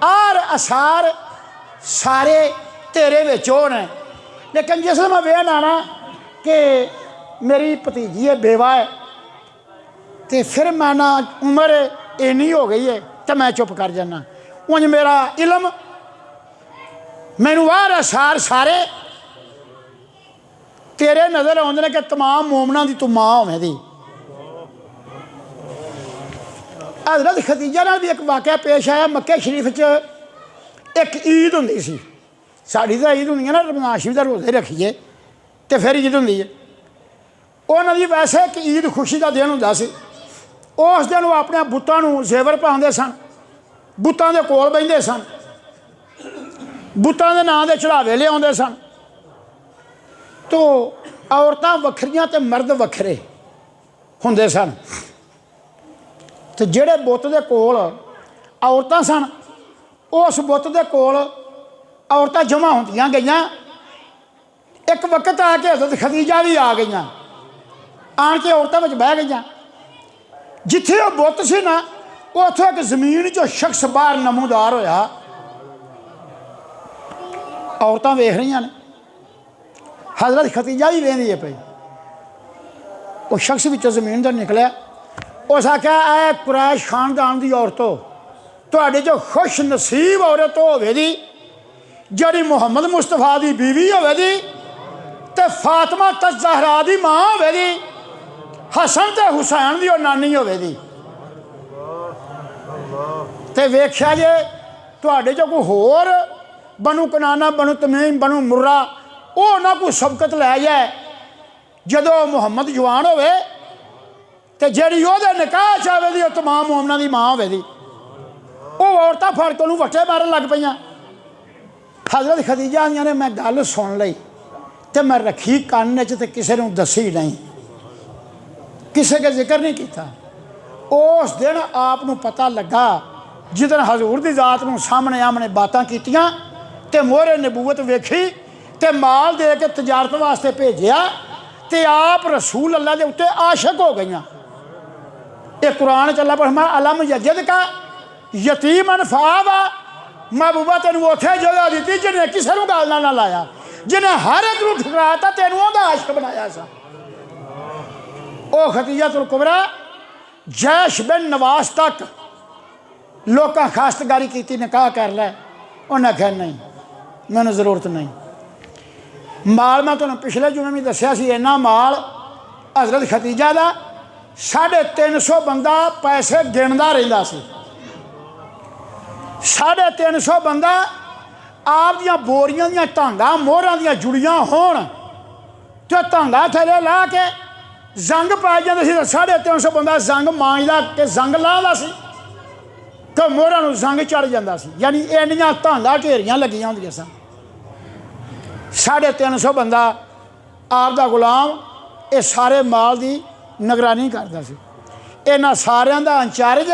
आर असार सारे तेरे विच होने। लेकिन जिसले मैं वेख आना कि मेरी भतीजी है, बेवा है, तो फिर मैं ना उम्र इन्नी हो गई है तो मैं चुप कर जाना। उंज मेरा इलम मैनू वार असार सारे तेरे नज़र आउंदे ने कि तमाम मोमना की तू माँ होवेंदी। हज़रत खदीजा नाल भी एक वाक़या पेश आया। मक्के शरीफ च एक ईद हुंदी सी, साड़ी तो ईद हुंदी है ना, रमज़ान शरीफ दा रोज़े रखिए तो फिर ईद हुंदी है। उन्हां दी वैसे एक ईद खुशी का दिन हुंदा सी। उस दिन वो अपने बुतां नूं जेवर पाउंदे सन, बुतां दे कोल बहिंदे सन, बुतां दे नां दे चढ़ावे लिआउंदे सन। तो औरतां वखरियां ते मर्द वखरे हुंदे सन। तो जिहड़े बुत दे कोल औरतां सन, उस बुत दे कोल औरतां जमा होंदियां गईयां। एक वक्त आके हज़रत खदीजा भी आ गई, आन के औरतों में बह गई। जिथे वो बुत सी ना, उत्थों एक जमीन चो शख्स बाहर नमूदार होया। औरतां वेख रही ने, हज़रत खदीजा भी वेंदी है पई। वो शख्स विचों जमीन तो निकलिया, उस आख्या ऐ कुरैश खानदान की औरतों, तुहाडे चो खुश नसीब औरत होवेगी जिहड़ी मुहम्मद मुस्तफा की बीवी होवेगी ते फातिमा ज़हरा की माँ होवेगी, हसन ते हुसैन की नानी होवेगी। ते वेख्या जे तुहाडे चो कोई होर बनू कनाना, बनू तमीम, बनू मुर्रा, वो ना कोई सबकत लै जाए जदों मुहम्मद जवान होवे ते जिहड़ी ओहदे निकाह च आवेगी वो तमाम मोमना की माँ होवेगी। वो औरतां फड़ के वट्टे मारन लग पईयां। हज़रत खदीजा आंदियां ने मैं गल सुन लई तो मैं रखी कान च, किसी नूं दसी नहीं, किसी के जिक्र नहीं किया। उस दिन आपनूं पता लगा जिस दिन हजूर की जात नूं सामने आमने बातां कीतियां ते मोहरे नबूवत वेखी ते माल दे के तजारत वास्ते भेजिया ते आप रसूल अल्लाह के उत्ते आशिक हो गई। ये कुरान चला पढ़ा अलम यजद का यतीमन फावा, महबूबा तेन उत्थे जगह दी जिन्हें किसी को गल ना लाया, जिन्हें हर एक को ठुकराता तेन ओहदा आशिक बनाया सा। ओ खतीजतुल कुबरा जैश बिन नवास तक लोग खास्तगारी की निकाह कर लै, उन्हें आख्या नहीं मैंने जरूरत नहीं। माल मैं तुम्हें पिछले जुमे भी दसिया सी, इन्ना माल हजरत खतीजा का 350 बंदा पैसे गिनता रहिंदा सी। 350 बंदा आप दियां बोरियां दियां धांगा मोहरां दियां जुड़ियां होण तो धांगा थले ला के जंग पै जांदे सी। 350 बंदा जंग मांजदा के जंग लांदा सी तो मोहरां नूं जंग चढ़ जांदा सी। यानी इन्नियां धांगा ढेरियां लगियां हुंदियां सन। 350 बंदा आप दा गुलाम ये सारे माल की निगरानी करता सी। इन्हां सारियां दा इंचार्ज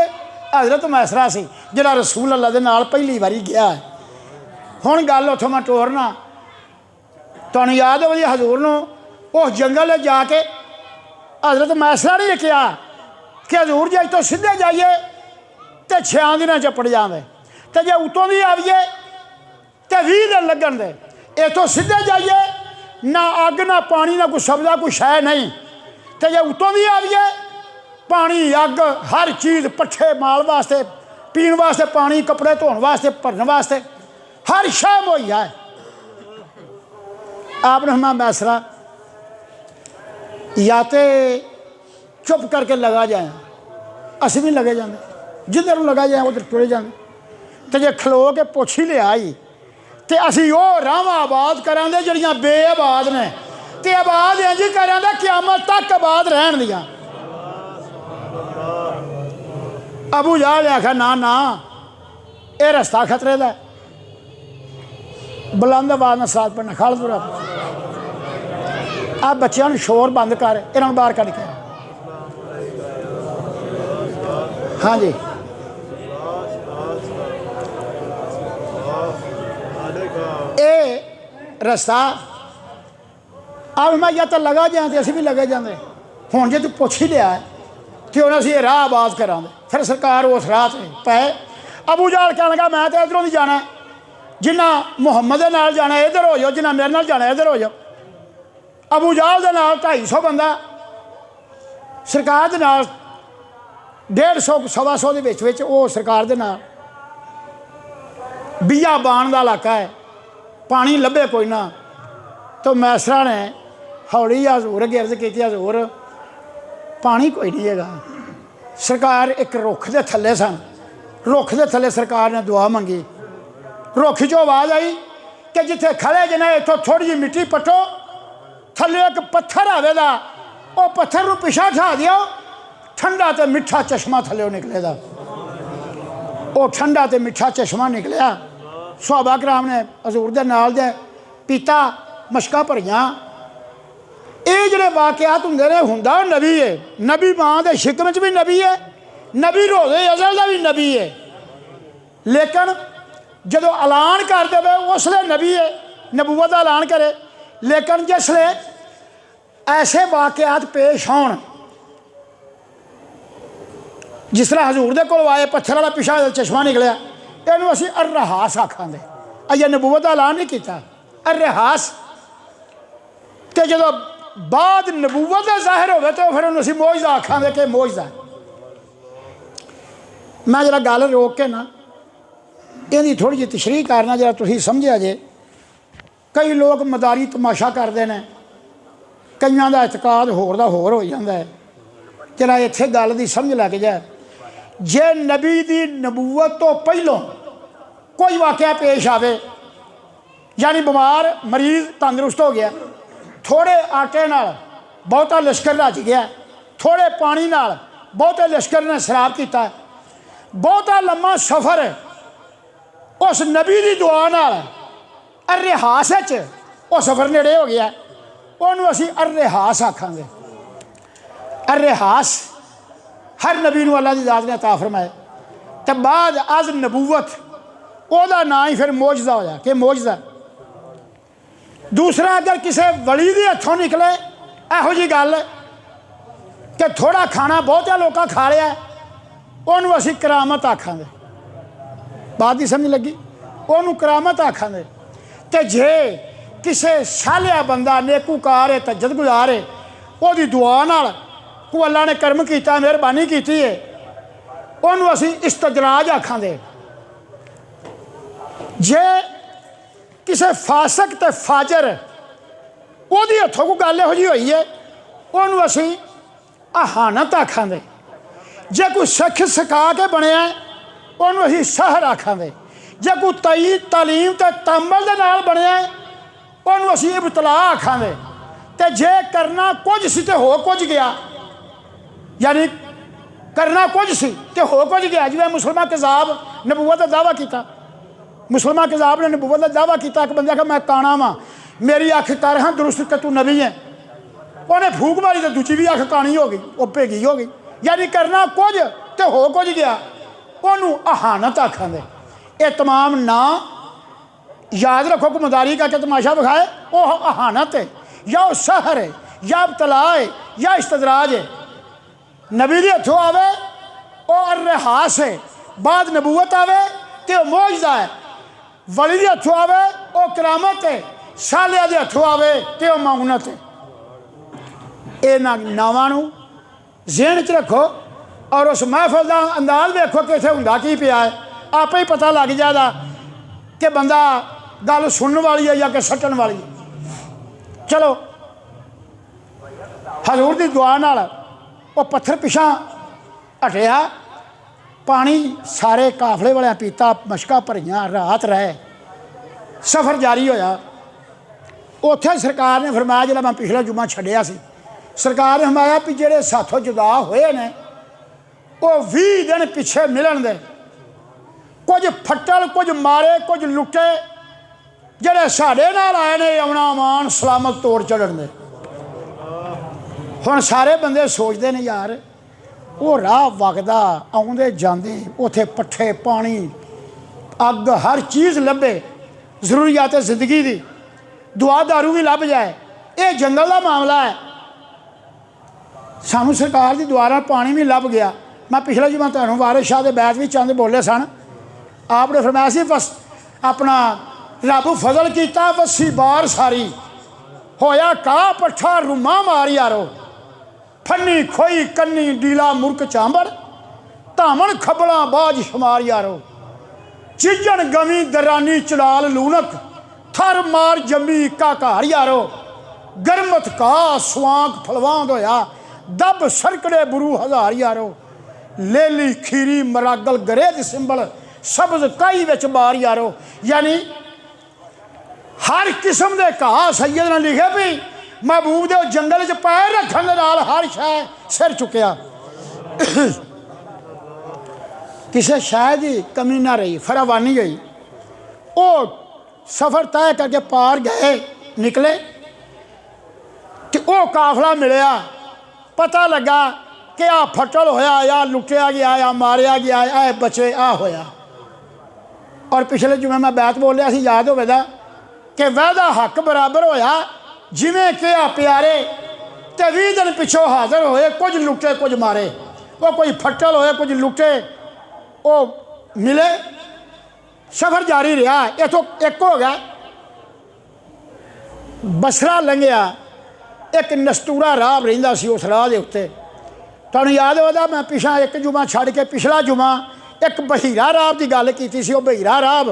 हजरत मैसरा से जिहड़ा रसूल अल्लाह दे नाल पहली बारी गया है। हुण गल उत्थों मैं टोरना, तुहानूं याद है हजूर नूं उस जंगल जाके हजरत मैसरा ने कहा कि हजूर जी तो सीधे जाइए तो 6 दिन चपड़ जाते, तो जे उतों भी आइए तो 20 दिन लगन दे। इतों सीधे जाइए ना अग ना पानी ना कोई सब्जा कोई शै नहीं, तो जे उतों भी आइए पानी अग हर चीज़ पट्ठे माल वास्ते पीने वास्ते पानी कपड़े धोने वास्ते भरने वास्ते हर शह मुहैया है। आपने हमें मैसरा या तो चुप करके लगा जाए, असी भी लगे जाते, जिधर लगा जाए उधर टुरे जाते, तो जे खलो के पुछ ही लिया ही तो असी वो राह आबाद करा दे जड़ियाँ बेआबाद ने, तो आबाद इंज करा दे क़यामत तक आबाद रहन दियां। अबू जहल ने आखा ना ना ये रस्ता खतरे का, बुलंद आवाज़ में साथ पढ़ना खालद बुरा आप बच्चों शोर बंद कर, इन्होंने बाहर कढ़ के। हाँ जी ये रस्ता अब मैं या तो लगा जाए तो असी भी लगे जाते। हुण जे तू पुछ ही लिया तो उन्हें असी राह आबाद करा, फिर सरकार उस राह से पै। अबू जहल कह लगा मैं तो इधरों नहीं जाना, जिन्ना मुहम्मद के नाल जाना इधर हो जाओ, जिन्ना मेरे नाल जाना इधर हो जाओ। अबू जहल के नाल 250 बंदा, सरकार के नाल 150 125 के विच वो सरकार के नाल। बियाबान का इलाका है, पानी लभे कोई ना, तो मैसरा ने हौली हजूर गिरद की, हजूर पानी कोई नहीं है। सरकार एक रुख के थले सन, रुख के थले सरकार ने दुआ मंगी। रुख चो आवाज़ आई कि जिथे खड़े जने इतों थोड़ी जी मिट्टी पट्टो, थले एक पत्थर आवेगा, वो पत्थर को पिछा ठा दियो, ठंडा तो मिठा चश्मा थले निकलेगा। वो ठंडा तो मिठा चश्मा निकलिया। सहाबा कराम ने हजूर दे नाल दे पीता, मशकां भरियां। ये जोड़े वाकयात होंगे ने हुंदा नबी है, नबी मां के शिकम च भी नबी है, नबी रोज़े अज़ल का भी नबी है, लेकिन जदों ऐलान कर दे उसले नबी है, नबूवत का ऐलान करे। लेकिन जिसले ऐसे वाकयात पेश होण, जिस तरह हजूर दे कोल आए पत्थर वाला पिछा चश्मा निकलिया, इनू असी अर्रहास आखांगे। अजे नबूवत का ऐलान नहीं किया अर्रहास, तो जो बाद नबूवत का जाहिर हो तो फिर उन्होंने असी मौजदा आखांगे कि मौजदा। मैं जरा गल रोक के ना इहदी थोड़ी जी तशरीह करना जरा तुसीं समझिया जे। कई लोग मदारी तमाशा करते हैं, कईयां दा इतकाद होर दा होर हो जाता है। जरा इत्थे गल दी समझ लग जाए, जे नबी दी नबूवत तो पहलों कोई वाकया पेश आवे, यानी बीमार मरीज तंदुरुस्त हो गया, थोड़े आटे नाल बहुता लश्कर रच गया, थोड़े पानी नाल बहुते लश्कर ने शराब किया, बहुता लम्मा सफ़र उस नबी की दुआ नाल अर्रहास वो सफ़र नेड़े हो गया, उन्होंने असी अर्रहास आखांगे। अर्रहास हर नबी नूं अल्लाह दी ज़ात ने अता फरमाए, तो बाद अज नबूवत ओहदा ना ही फिर मौजदा होया कि मौजदा। दूसरा अगर किसी वली दे हथों निकले ਇਹੋ ਜਿਹੀ ਗੱਲ कि थोड़ा खाना बहुत्या लोग खा लिया उन्होंने असी करामत आखांगे। बात ही समझ लगी, उन्होंने करामत आखांगे। तो जे किसी शालिया बंदा नेकूकार है तजदगुजार है वो दुआ नाल को अल्लाह ने कर्म किया मेहरबानी की है उन्होंने असी इस्तदराज आखांगे। जे किसी फासक ते फाजर वो हथों को गल इहो जी हुई है उन्होंने असी अहानत आखांगे। जे कोई सिख सिखा के बनया उन्होंने असी सहर आखांगे। जे कोई तालीम ते तमल दे नाल बनया उन्होंने असी इब्तला आखांगे। ते जे करना कुछ सी ते हो कुछ गया, यानी करना कुछ सी ते हो कुछ गया। जिवें मुसलमान कज़ाब नबूवत का दावा किया, मुसलमान कज़ाब ने नबूवत का दावा किया। एक बंदा मैं काना वा मेरी अख कर हाँ दुरुस्त कि तू नबी है, उन्हें फूक मारी तो दूजी भी अख कानी हो गई, वो भेगी हो गई। यानी करना कुछ तो हो कुछ गया, उन्होंने अहानत आखांगे। ये तमाम ना याद रखो कि मदारी का के तमाशा विखाए वो अहानत है या वो सहर है या इब्तला है या इस्तदराज है। नबी के हथों आवे वो अरहास है, बाद नबूवत आवे तो मौजदा है। वली के हथों आवे वो करामत है, सालिया के हथों आवे तो माउनत है। इन्होंने नावां ज़हन च रखो और उस महफिल का अंदाज देखो कि इत्थे हुंदा की पिया है। आप ही पता लग जाएगा कि बंदा गल सुनने वाली है या कि सट्टन वाली है। चलो हजूर की दुआ नाल वो पत्थर पिछा हटिया, पानी सारे काफले वाले पीता, मशका भरियां, रात रहे, सफ़र जारी होया। उत्थे सरकार ने फरमाया, जिहड़ा मैं पिछला जुम्मा छड्डिया सी, सरकार ने फरमाया भी जेड़े साथों जुदा होए ने वो 20 दिन पिछे मिलन दे। कुछ फट्टल कुछ मारे कुछ लुटे जेड़े साडे नाल आए ने आउणा मान सलामत तोड़ चढ़न दे। हुण सारे बंदे सोचते ने यार वो राह वगदा आउंदे जांदे उत्थे पट्ठे पानी अग हर चीज़ लभे, जरूरियात जिंदगी की दुआ दारू भी लभ जाए, ये जंगल का मामला है। सानू सरकार की दुआ नाल पानी भी लभ गया। मैं पिछला जुम्मा तुहानूं वारिस शाह दे बैत भी चंद बोले सन। आपने फरमाया सी बस अपना रब फजल किया वसी बार सारी होया का पट्ठा रूमा मार यारो, फन्नी खोई कन्नी डीला मुर्क चांबड़ धामन खबला बाज शुमार यारो, चिजन गवी दरानी चलाल लूनक थर मार जमी का घर यारो, गरमत का स्वांक फलवांद होया दब सरकड़े बुरू हजार यारो, लेली खीरी मरागल गरेज सिंबल सबज काई विच बार यारो। यानी हर किस्म के घा सैयद ने लिखे भी महबूब दे जंगल च पैर रखने नाल हर शै सिर चुकया, किसी शै की कमी ना रही, फरावानी गई। वो सफ़र तय करके पार गए निकले तो वो काफला मिलया, पता लगा कि आ फटल होया या लुटिया गया या मारिया गया या बचे आ होया। और पिछले जुमे मैं बैत बोलिया सी याद होवेगा कि वहदा हक बराबर होया जिमें कि आ प्यारे ते 20 दिन पिछों हाजिर होए, कुछ लुटे कुछ मारे, वो कोई फटल होए कुछ लुटे, वो मिले, सफ़र जारी रहा। इतों एक हो गया बसरा लंघिया, एक नस्तूरा राह रहिंदा सी उस राह के उत्ते। तुहानूं याद होगा मैं पिछा एक जुमा छड़ के पिछला जुमा एक बहीरा राब की गल की सी। वो बहीरा राब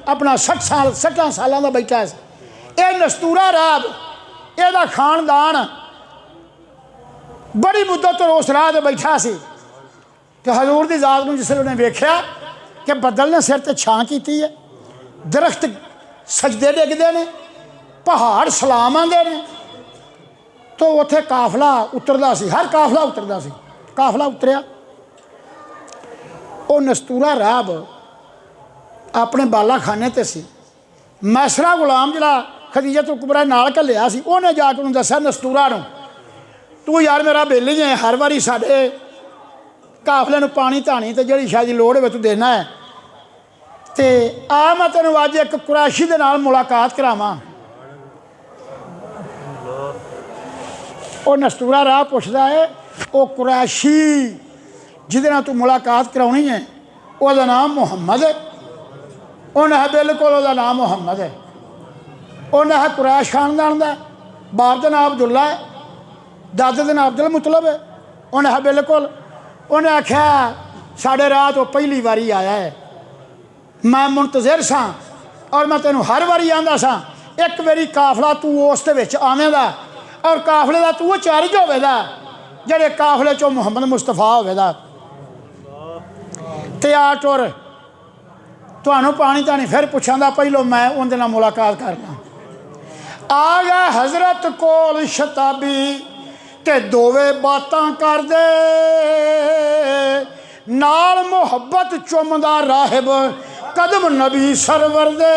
अपना 60 सालों का बैठा है। ये नस्तूरा राब यदा खानदान बड़ी मुद्दत तो उस राह बैठा सी कि हजूर की जात में जिसने उन्हें वेख्या कि बदल ने सिर ते छां की है, दरख्त सजदे डिगते हैं, पहाड़ सलाम आते हैं, तो उत्थे काफला उतरदा सी, हर काफला उतरदा सी। काफला उतरिया, वो नस्तूरा राब अपने बाला खाने ते सी। मैसरा गुलाम जिहड़ा खदीजत कुबरा नाल घल्लिया सी, उन्हें जाके उन्हें दस्सिया नस्तूरा नूं, तू यार मेरा बेली है, हर बारी साडे काफले नूं पानी धानी ते जिहड़ी शायद लोड़ होवे तू देना है, ते आ मैं तैनूं अज एक कुरैशी दे नाल मुलाकात करावां। वो नस्तूरा राह पुछदा है वो कुरैशी जिहदे नाल तू मुलाकात कराउणी है उसदा नाम मुहम्मद है। उन्हें है बिल्कुल उसदा नाम मुहम्मद है। उन्हें है कुरैश खानदान का, बाप का नाम अब्दुल्ला है, दादे का नाम अब्दुल मुतलब है। उन्हें है बिल्कुल। उन्हें आख्या साढ़े राह तो पहली बारी आया है, मैं मुंतज़िर सा और मैं तेनों हर बारी आंदा सा एक बारी काफला तू उस दे विच आवेगा और काफले का तू चार्ज होवेगा जेड़े काफले चो मुहम्मद मुस्तफा होवेगा। तैयार टुर तुहानू पानी तानी फिर पुछांदा पहलों मैं उनदे नाल मुलाकात करना। आ गया हजरत कोल शताबी ते दोवे बातां कर दे नाल मुहब्बत चुमदा राहिब कदम नबी सरवर दे।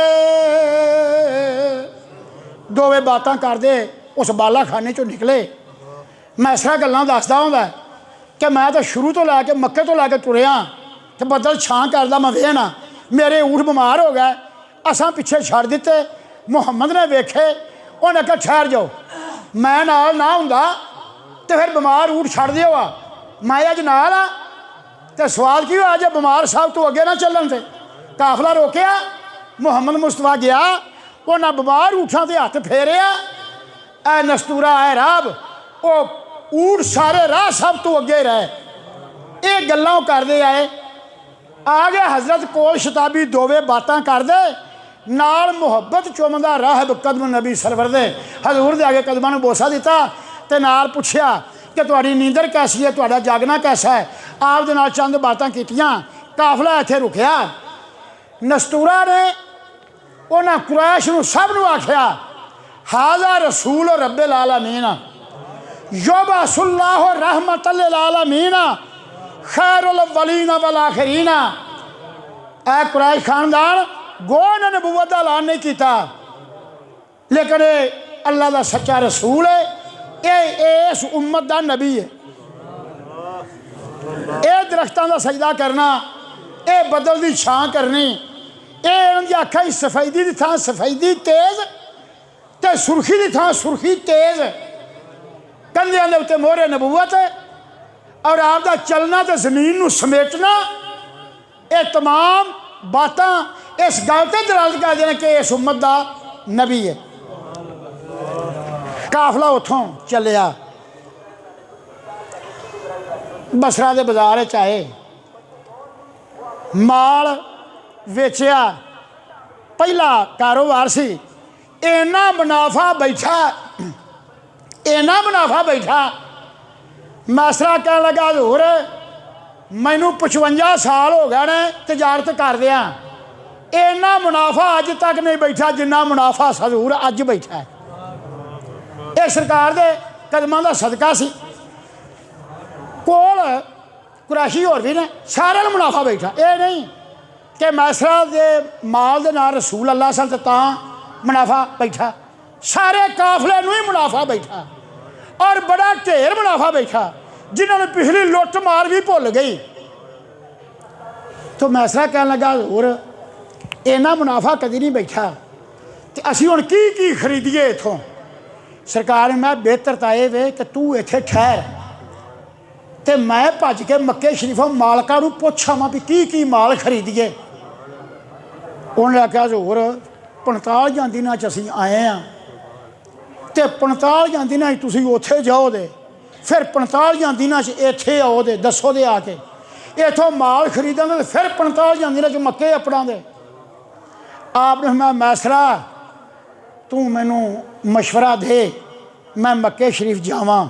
दोवे बातां कर दे उस बाला खाने चो निकले। मैं इस तरह गल्लां दसदा हुंदा कि मैं तो शुरू तो लैके मक्के तो लैके तुरिया तो बदल छां करदा मैं वेहना मेरे ऊँट बीमार हो गए असां पिछे छड़ दिते। मुहम्मद ने वेखे उन्हें आख्या ठहर जाओ मैं नाल ना हुंदा तो फिर बीमार ऊँट छड़ दिओ आ मैं अज नाल आ तो सवाल की होया जे बीमार साहब तू अगे ना चलन थे। काफला रोकिया मुहम्मद मुस्तफा गया उन्हें बीमार ऊँठां ते हत्थ फेरिया ऐ नस्तूरा है राब वो ऊँट सारे राह सब तो अगे रहे। ये गल्लां करदे आए। आ गया हजरत कोल शताबी दोवे बातां कर दे नाल मुहब्बत चुमदा राहिब कदम नबी सरवर दे। हजूर दे आगे कदमां नूं बोसा दिता ते नाल पुछया कि तुहाडी नींदर कैसी है तुहाडा जागना कैसा है। आप दे नाल चंद बातां कीतियां काफला इत्थे रुकिया। नस्तूरा ने उन्हां कुरैश नूं सब नूं आख्या हाज़ा रसूल रब्बिल आलमीन युबअसुल्लाहु रहमतल लिल आलमीन खैरुल अव्वलीन वल आखिरीन। ऐ कुरैश खानदान गो ने नबूवत का ऐलान नहीं किया लेकिन अल्लाह का सच्चा रसूल है। ये इस उम्मत का नबी है। ये दरख्तों का सजदा करना ये बदल की छां करनी ये इन्होंने आख्या सफेदी की थां सफेदी तेज तो सुर्खी की थां सुर्खी तेज। कंधियां के उत्ते मोहरे नबूवत और आपका चलना तो जमीन नूं समेटना ये तमाम बातां इस गल ते दलालत करदे ने कि इस उम्मत का नबी है। काफला उतों चलिया बसरा के बाजार आए माल वेचिया पहला कारोबार सी इन्ना मुनाफा बैठा इन्ना मुनाफा बैठा। मासरा कह लगा हजूर मैनू 55 साल हो गए ने तजारत करदिया इन्ना मुनाफा अज तक नहीं बैठा जिन्ना मुनाफा हजूर अज बैठा है। ये सरकार दे कदमां दा सदका सी। कोल कुरैशी होर भी ने सारे नूं मुनाफा बैठा। ये नहीं कि मैसरा दे माल दे नाल रसूल अल्लाह सन ते तां मुनाफा बैठा सारे काफले नूं ही मुनाफा बैठा और बड़ा ढेर मुनाफा बैठा जिन्होंने पिछली लुट मार भी भुल गई। तो मैसरा कह लगा हजूर इन्ना मुनाफा कभी नहीं बैठा तो असीं हुण की खरीदिए इथों। सरकार ने मैं बेहतर ताए वे कि तू इत्थे ठहर तो मैं भज के मक्के शरीफों मालका नूं पुछ आवां भी की माल खरीदिए। उन्हें आख्या हजूर 45 दिनां च असीं आए हैं तो 45 दिनां च तुसीं उत्थे जाओ दे फिर 45 दिनां च इत्थे आओ दे दसो दे आके इथों माल खरीदांगे तो फिर 45 दिनां च मक्के अपना दे। आपने मैं मैसरा तू मैनू मशवरा दे मैं मक्के शरीफ जावां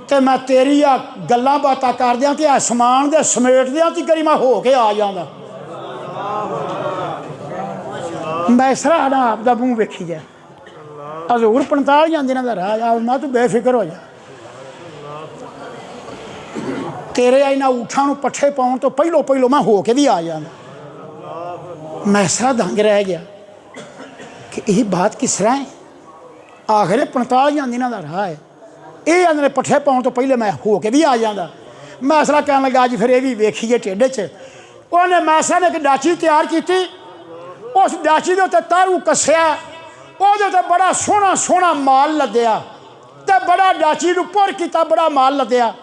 तो मैं तेरी आ गल्लां बातां करदियां ते आसमान दे समेटदियां ती करी मैं हो के आ जांदा। मैसरा ना आपदा मूँह वेखी जाए हजूर 45 दिनों का राह आ मैं तू बेफिक्र हो जा तेरे इन्होंने ऊँठां नूं पट्ठे पाउण तो पहलों मैं हो के भी आ जांदा। मैसरा दंग रह गया कि यही बात किस तरह है। आखिर 45 दिनों का राह है ये आंदे पट्ठे पाउण तो पहले मैं हो के भी आ जांदा। मैसरा कहन लगा अज फिर ये भी वेखीए ढिड च। उन्हें मैसरा ने एक डाची तैयार की उस डाची के उत्ते तारू कस्या वो बड़ा सोहना सोहना माल लद्या ते बड़ा डाची नूं पुर किया, बड़ा माल लद्या।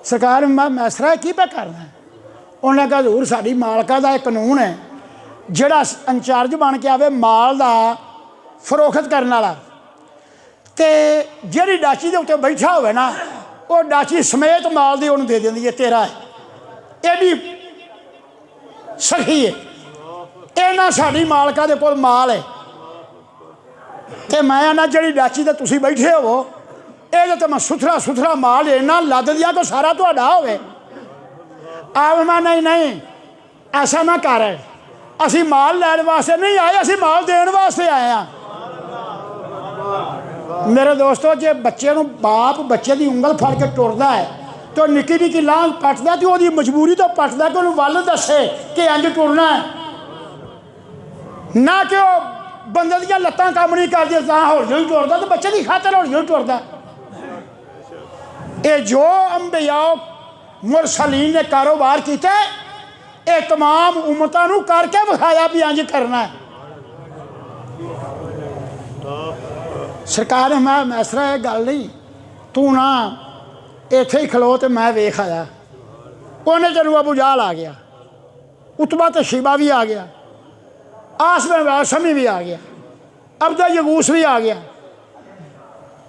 सरकार मैं मैसरा की पे करना? उन्हें कहा हजूर साडी मालका दा एक कानून है, जिहड़ा इंचार्ज बन के आवे माल दा फरोख्त करने वाला, तो जिहड़ी डाची दे उत्ते बैठा होवे ना, वो डाची समेत माल दी उन्हें दे देंदी है, तेरा है। एडी सखी है, इन्ना साडी मालका दे कोल माल है, तो मैं ना जिहड़ी डाची ते तुसीं बैठे हो, ये तो मैं सुथरा सुथरा माल इन्ना लद दिया तो सारा तुहाडा होवे। आप मैं नहीं नहीं ऐसा ना कर, असी माल लैण वास्ते नहीं आए, असी माल देण वास्ते आए हैं। मेरे दोस्तों, जे बच्चे नूं बाप बच्चे की उंगल फड़ के टुरदा है तो निक्की निक्की लांघ पटदा, तो वो मजबूरी तो पटदा कि उन्होंने वल दसे कि इंज टुरना है, ना कि वो बंदे दियां लत्तां काम नहीं करदियां तां हौली हौली टुरदा, तो बच्चे की खातर हौली हौली टुरदा। ये जो अंबिया मुरसलीन ने कारोबार किया, ये तमाम उम्मतां नूं करके विखाया भी इंज करना है। सरकार मैं मैसरा ये गल नहीं, तू ना इत्थे ही खलो तो मैं वेख आया। उन्हें चलू अबू जहल आ गया, उतबा तो शिबा भी आ गया, आसम शमी भी आ गया, अब्दा यगूस भी आ गया।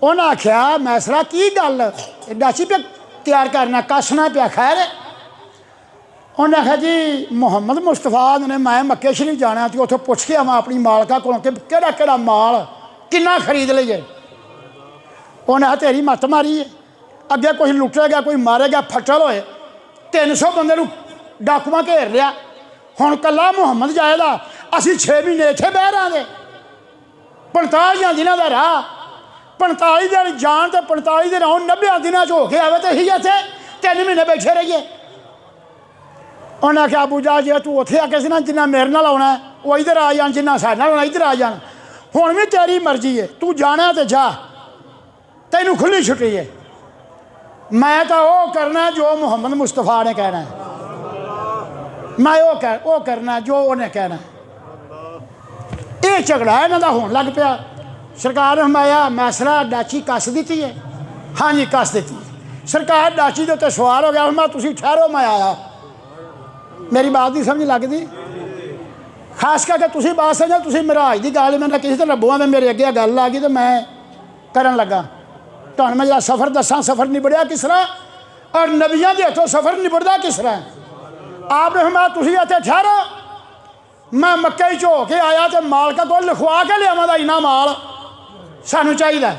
उन्हें आख्या मैसरा की गल डाची पे तैयार करना, कसना पिया खैर? उन्हें आख्या जी मुहम्मद मुस्तफा ने मैं मक्के शरीफ जाना, तो उत्थों पुछ के आवां अपनी मालका को कि केड़ा केड़ा माल किन्ना खरीद लीए। उन्हें आख्या तेरी मत मारी है, अगे कोई लुटेगा कोई मारेगा, फटल होए 300 बंदे नूं डाकुआं घेर लिया, हुण कल्ला मुहम्मद जाएगा, असीं 6 महीने इत्थे बह रहांगे, 45 दिनां दा राह, 45 दिन जान तो 45 दिन आउण, 90 दिनां हो के आवे तो असीं इत्थे 3 महीने बैठे रहिए। उन्हें आख्या अबू जहल जे तू उत्थे आके सी ना जिन्ना मेरे नाल आउणा है वो इधर आ जान, जिन्ना साडे नाल आउणा इधर आ जान, हुण भी तेरी मर्जी है, तू जाना तो जा, तैनूं खुली छुट्टी है। मैं तो वो करना जो मुहम्मद मुस्तफा ने कहना है, मैं वो करना जो उन्हें कहना है। ये झगड़ा इन्हां दा होण लग पिया। सरकार ने फरमाया मैसरा डाची कस दी है? हाँ जी कस दी। सरकार डाची के उत्ते सवार हो गया, मैं तुसीं ठहरो मैं आया। मेरी बात नहीं समझ लगती, खास करके तुसीं बात समझो, तुसीं मिराज की गल मैंने किसी तरह बुआ में मेरे अगे गल आ गई तो मैं करन लगा। तुहानूं मैं जरा सफ़र दसा, सफ़र निबड़िया किस तरह और नबियां के हथों सफ़र निबड़दा किस तरह। आपने फरमाया तुसीं इत्थे ठहरो, मैं मक्के च हो के आया तो मालका को लिखवा के लियावां दा इन्ना माल सानू चाहिए।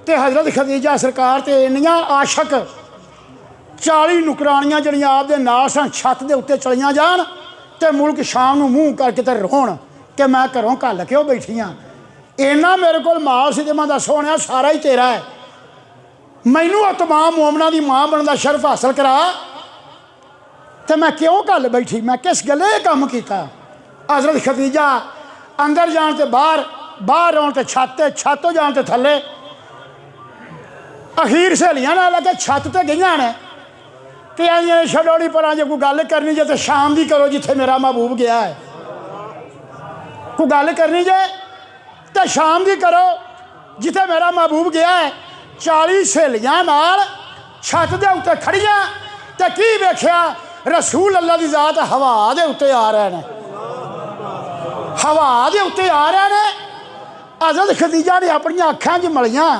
तो हज़रत खदीजा सरकार तो इन्नियां आशक 40 नुकरानियां जड़ियां आपदे नाल सन छत दे उत्ते चलियां जान तो मुल्क शाम नूं मूँह करके तो रोण कि मैं घरों घल के बैठी हाँ, इन्ना मेरे को माल सी। मैं दस सोने सारा ही तेरा है, मैनू तमाम मोमना की मां बनने का शर्फ हासिल करा, तो मैं क्यों घल बैठी, मैं किस गले काम किया। हज़रत खदीजा अंदर जान तो बाहर, बाहर आने तो छत, छत जान तो थले, अखीर सहेलियां नाल लगे छत तो गई ने तो आई छड़ोड़ी पर जो कोई गल करनी जे तो शाम की करो जिथे मेरा महबूब गया है, कोई गल करनी जे तो शाम की करो जिथे मेरा महबूब गया है। 40 सहेलियां नाल छत के उत्ते खड़ियां तो की वेख्या रसूल अल्लाह की जात हवा के उत्ते आ रहे हैं, हवा के उत्ते आ रहे हैं। हज़रत खदीजा ने अपन अखां च मलियां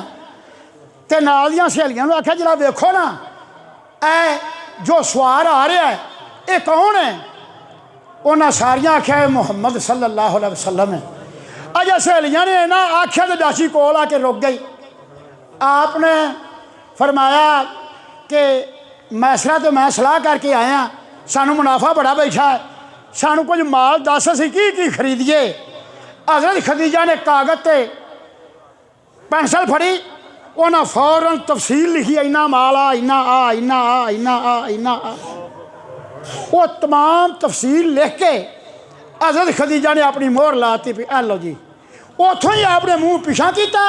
तो नाल दियां सहेलियां नूं आख्या जरा वेखो ना ऐ जो सवार आ रहा है ये कौन है। उन्हें सारियां आख्या मुहम्मद सल्लल्लाहु अलैहि वसल्लम है। अजे सहेलियां ने ना आख्या तो डाची कोल आके रुक गई। आपने फरमाया कि मैसरा तो मैं सलाह करके आया, सानू मुनाफा बड़ा बैठा है, सानू कुछ माल दस असीं की खरीदिए। हज़रत खदीजा ने कागज़ ते पेंसिल फड़ी, उन्हें फौरन तफसील लिखी, इन्ना माल आ, इन्ना आ, इन्ना आ, इन्ना आ, इन्ना आ। वो तमाम तफसील लिख के हज़रत खदीजा ने अपनी मोहर लाती भी लो जी। उतों ही आपने मूँह पिछा किया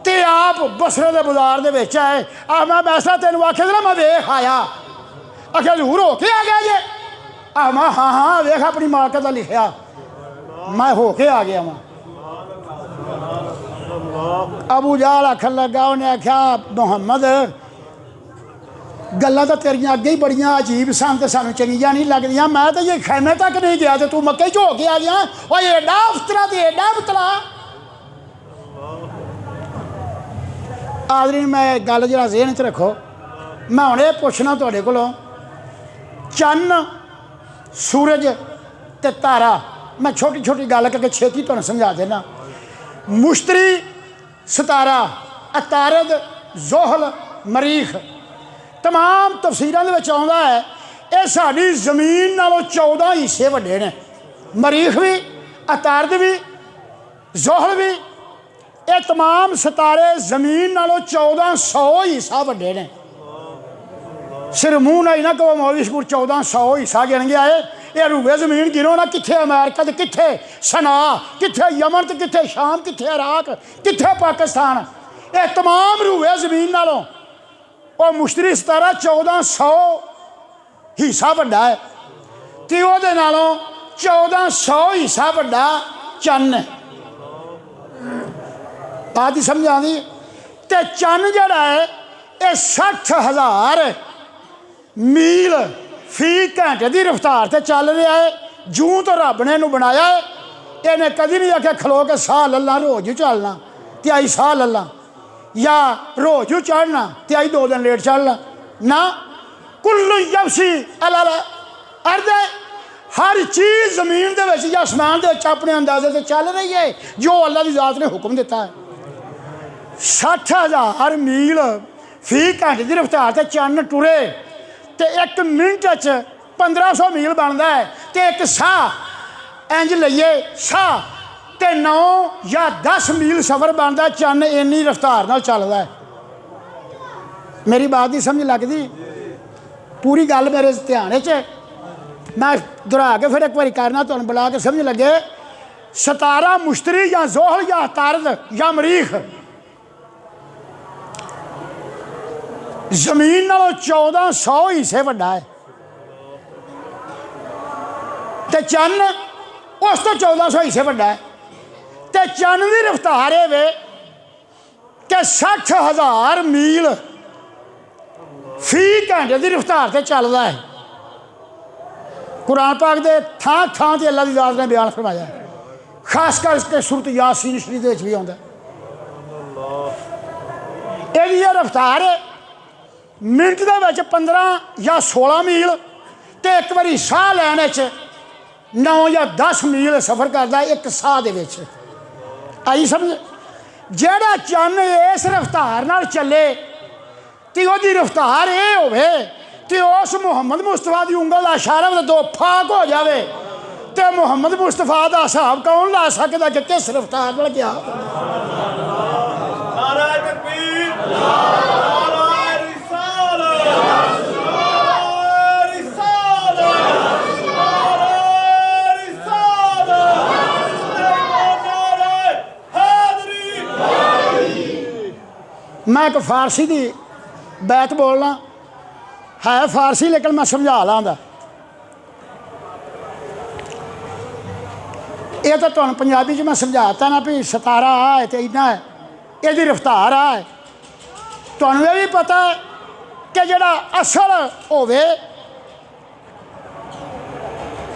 तो आप बसरे के बाजार के विच आए। मैं मैसरा तेन आख्या ना मैं वेख आया, आख्या जरूर हो के आ गया जे। मैं हाँ हाँ वेख अपनी मालक का लिखा, मैं हो के आ गया। अबू जहल आखन लगा, उन्हें आख्या मुहम्मद गल्लां तो तेरियां अगे ही बड़ियां अजीब सन ते सानूं चंगियां नहीं लगदियां। मैं तो ये खैमे तक नहीं गया तो तू मक्के च हो के आ गया। और एडा अफतरा ते एडा बतला। आदरीन मैं गल जरा ज़हन च रखो, मैं हुण ये पुछना तुहाडे कोलों, चन्न सूरज ते तारा, मैं छोटी छोटी गल करके छेती तुहानूं समझा देना। मुश्तरी सितारा, अतारद, जोहल, मरीख, तमाम तफसीरां दे विच आउंदा है ये साडी जमीन नालों 14 हिस्से वड्डे ने। मरीख भी, अतारद भी, जोहल भी, ये तमाम सितारे जमीन नालों 1400 हिस्सा वड्डे ने। सिर मूँह नहीं ना कहो मौलवी शकूर 1400 हिस्सा गिन गया है। ये रूबे जमीन गिनो ना, कित्थे अमेरिका ते कित्थे सना, कित्थे यमन ते कित्थे शाम, कित्थे इराक, कित्थे पाकिस्तान, ये तमाम रूबे जमीन नालों और मुश्तरी सितारा 1400 हिस्सा वड्डा है। ते ओहदे नालों 1400 हिस्सा वड्डा चन्न है। बात ही समझ आती। ते चन्न जड़ा है ये 60,000 मील फी घंटे की रफ्तार से चल रहा है। जूं तो रब ने इनू बनाया है, इन्हें कभी नहीं आख्या खलो के साह लल्ला रोज़ चलना ते आई साह लल्ला, या रोज़ चढ़ना ते आई 2 दिन लेट चढ़ना ना। कुल्लू यमशी अल अर्द, हर चीज़ जमीन के विच या आसमान के विच अपने अंदाजे से चल रही है जो अल्लाह की ज़ात ने हुक्म दिता है। 60,000 मील फी घंटे की रफ्तार से चन्न टुरे तो 1 मिनट 1500 मील बनता है। तो एक साह इंज लईए साह तो 9 या 10 मील सफ़र बनता। चन्न इन्नी रफ्तार नाल चलदा है। मेरी बात की समझ लगती, पूरी गल मेरे ध्यान च, मैं दोहरा के फिर एक बार करना तुहानूं बुला के समझ लगे। सितारा मुश्तरी या जोहल या तारद या मरीख जमीन नालों 1400 हिस्से वड्डा है। ते चन्न उस तो 1400 हिस्से वड्डा है। ते चन्न की रफ्तार है वे कि 60,000 मील फी घंटे की रफ्तार से चलता है। कुरान पाक दे थां थां ते अल्लाह की ज़ात ने बयान फरमाया है, खास करके सूरत यासीन शरीफ भी आउंदा। इहदी रफ्तार मिनट दे विच 15 या 16 मील ते एक बारी साह लैने 9 या 10 मील सफ़र करता है एक साह दे विच। आई समझ। जेड़ा चन्न इस रफ्तार नाल चले तो उसकी रफ्तार ये होवे तो उस मुहम्मद मुस्तफा की उंगल का इशारा में 2 फाक हो जाए तो मुहम्मद मुस्तफा का हिसाब कौन ला सकता कि किस रफ्तार नाल गया। मैं एक फारसी की बैत बोलना है, फारसी लेकिन मैं समझा लाँगा। ये तो तुहानूं पंजाबी च मैं समझाता ना भी सितारा है तो इन्ना है, यदी रफ्तार है। तुहानूं ये भी पता है कि जिहड़ा असल होवे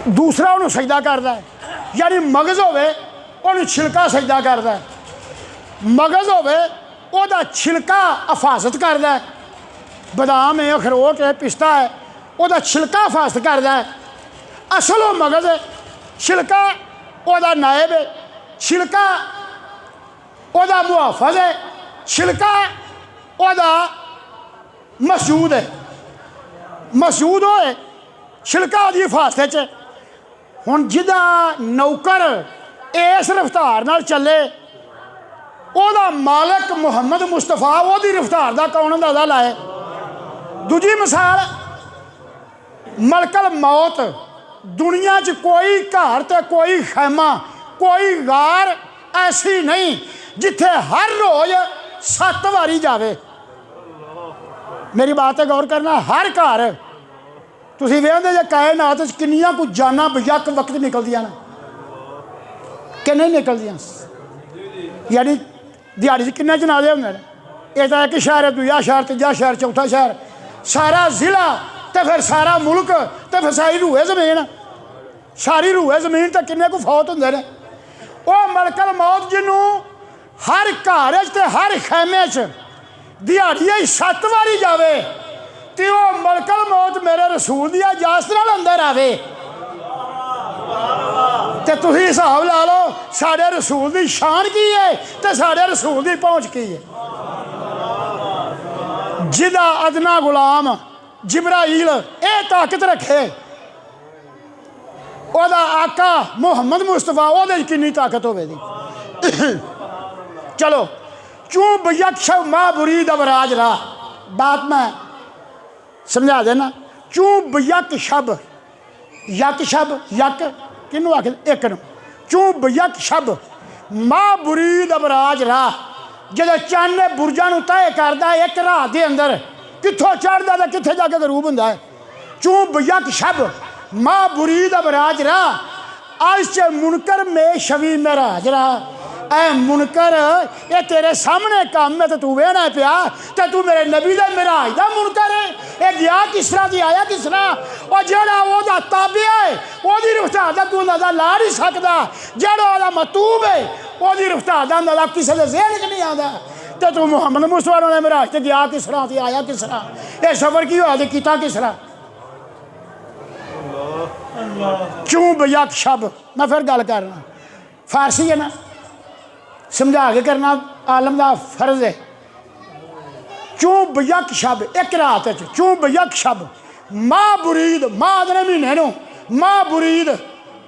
दूसरा उन्होंने सजदा करता है, यानी मगज़ होवे उन्होंने छिलका सजदा करता है। मगज़ होवे ओदा छिलका हिफाजत करता है। बादाम है, अखरोट है, पिस्ता है, ओदा छिलका हिफाजत करता है। असल वो मगज़ है, छिलका ओदा नायब है, छिलका ओदा मुहाफज है, छिलका ओदा मसजूद है। मसजूद होए छिलका ओदी हिफाजत च। हुण जिहदा नौकर इस रफ्तार नाल चले ओदा मालिक मुहम्मद मुस्तफा ओदी रफ्तार का कौन अंदाजा लाए। दूजी मिसाल मलकल मौत, दुनिया च कोई घर ते कोई खैमा कोई गार ऐसी नहीं जिथे हर रोज़ 7 बारी जावे। मेरी बात है गौर करना, हर घर तुसीं वेखदे जे कायनात च किन्नियां कुछ जाना यक वक्त निकलदियां ने कि नहीं निकलदियां। यानी दिहाड़ी च किन्ने जनाजे होंदे ने? ये तो एक शहर है, दूजा शहर, तीजा शहर, चौथा शहर, सारा जिला तो फिर सारा मुल्क तो फिर सारी रूए जमीन, सारी रूए जमीन तो किन्ने को फौत होंदे ने। वो मलकल मौत जिन्हों हर घर ते हर खैमे च दिहाड़ी 7 वारी जावे तो वह मलकल मौत मेरे रसूल दी इजाजत नाल अंदर आवे। तो तुम हिसाब ला लो साढ़े रसूल की शान की है तो साढ़े रसूल की पहुँच की है। जिदा अदना गुलाम जिब्राइल ये ताकत रखे, ओदा आका मुहम्मद मुस्तफा ओदे किन्नी ताकत होवेगी। चलो चूं बयक्षब माँ बुरीद अबराज रहा, बात मैं समझा देना। चूं बयक्षब, यक्षब यक किनू आख एक नू, चूं बयक्षब माँ बुरीद अबराज रहा, जो चन्न बुरजा तय करता एक रात के अंदर कितों चढ़ता तो कितने जाके गरूब होंदा है। चूं बयक्षब माँ बुरीद अबराज रहा, आज च मुनकर में शवी मेराज रहा। ऐ मुनकर ये तेरे सामने काम है तो तू वेना पिया तो तू मेरे नबी दे मेराज दा मुनकर है। ये गया किस तरह जी आया किस तरह, और जेड़ा ओदा ताबे है ओदी रफ्तार दा तू अंदाजा ला नहीं सकदा, जेड़ा ओदा मतूब है ओदी रफ्तार दा अंदाजा किसी दे ज़हन च नहीं आंदा। तो तू मुहम्मद मुस्तफा ने मेराज ते गया किस तरह ते आया किस तरह, ये सफर की होया ते कीता किस तरह। क्यों बयक शब, मैं फिर गल करना फारसी है ना, समझा के करना आलम का फर्ज है। चूं बयक शब एक रात चूं बयक शब माँ बुरीद, माँ अगले महीने नू माँ बुरीद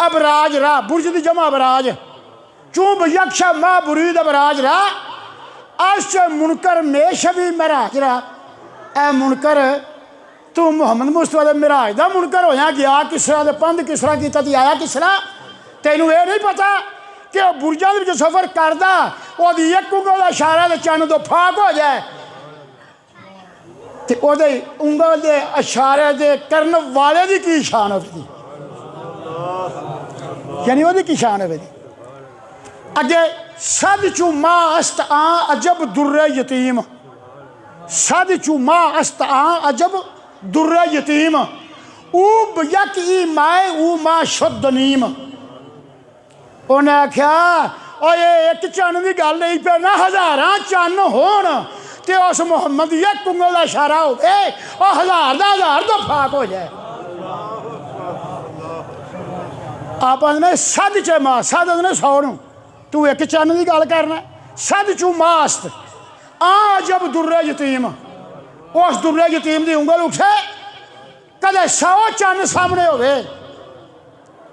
अबराज राह, बुरज की जमा अबराज, चूं बयक शब माँ बुरीद अबराज राह, अश मुनकर मेश भी महराज रहा। ए मुनकर तू मुहम्मद मुस्तफा दे मिराज दा मुनकर होया, गया किस तरह दे पंध किस तरह कीता ते आया किस तरह। तैनू ये नहीं पता कि वह बुरजा दे सफर करदा ओदी एक उंगल दा इशारा ते चन्न तो फाक हो जाए ते ओदे उंगल दे इशारे दे करन वाले दी की शान होगी, यानी ओदी की शान होगी। अगे सद चू माँ अस्त आ अजब दुर्रे यतीम, सद चू माँ अस्त आ अजब दुर्रे यतीम, ऊब यक ई माए ऊ माँ शुद्ध नीम। उन्हें आख्या और ये एक चन्न की गल नहीं पे ना, 1000 चन्न होन ते उस मुहम्मद दी एक उंगल का इशारा हो और 1000 दा 1000 तो फाक हो जाए। आप आदने सद च माँ, सद आदने 100 नू, तू एक चन्न की गल करना। सद चू मास्त आ जब दुर्रे यतीम, उस दुर्रे यतीम की उंगल उठे कदे 100 चन्न सामने होवे।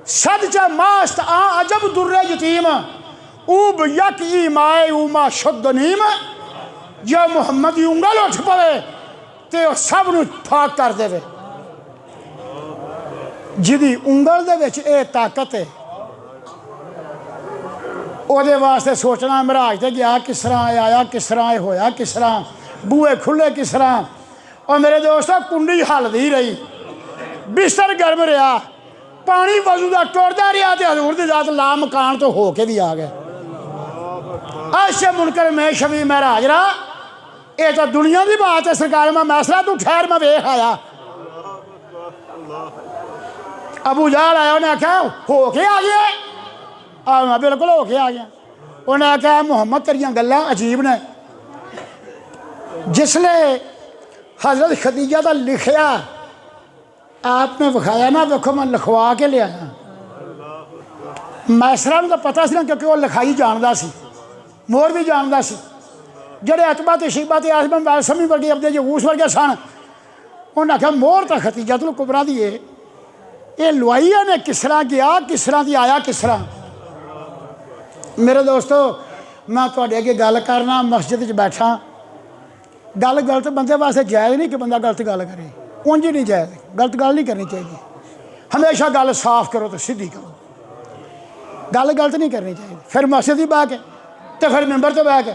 सद च मास्त आ अजब दुर्रे यतीम, ऊब यक ई माए ऊ माँ शुद्ध नीम। जो मुहम्मद की उंगल उठ पवे तो सब नू फाक कर देवे। जिदी उंगल दे विच ये ताकत है ਉਹਦੇ वास्ते सोचना महराज ते गया किस तरह, आया किस तरह, होया किस तरह, बूहे खुले किस तरह। और मेरे दोस्तों कुंडी हलदी रही, बिस्तर गर्म रहा, पानी वजू का टुरदा रहा तो हजूर की जात ला मकान तो हो के भी आ गए। अच्छे मुनकर में शबी महराज रहा, ये तो दुनिया की बात है सरकार। मैं मैसला तू ठहर मैं वेख आया। अबू जहल आया, उन्हें आख्या हो के आ गया। मैं बिल्कुल हो के आ गया। उन्हें आख्या मुहम्मद तेरिया गल्लां अजीब ने। जिसले हजरत खदीजा का लिखिया आपने विखाया ना, देखो मैं लिखवा के लिया। मैसरा तो पता सी ना, क्योंकि वह लिखाई जानता सी, मोर भी जानता सी। जेडे अतबा तो शिबा तो आसम वैलसमी वर्गे अब्दे यूस वर्गे सन, उन्हें आख्या मोर तो खतीजा तो कुबरा दी है, ये लुआइया ने किस तरह गया किस तरह की आया किस तरह। मेरे दोस्तों मैं तुहाडे अगे गल करना, मस्जिद च बैठा, गल गलत बंदे वास्ते जायज़ नहीं कि बंदा गलत गल करे, उंज नहीं जायज़, गलत गल नहीं करनी चाहिए। हमेशा गल साफ करो तो सीधी करो, गल गलत नहीं करनी चाहिए। फिर मस्जिद ही बह के तो फिर मैंबर तो बह के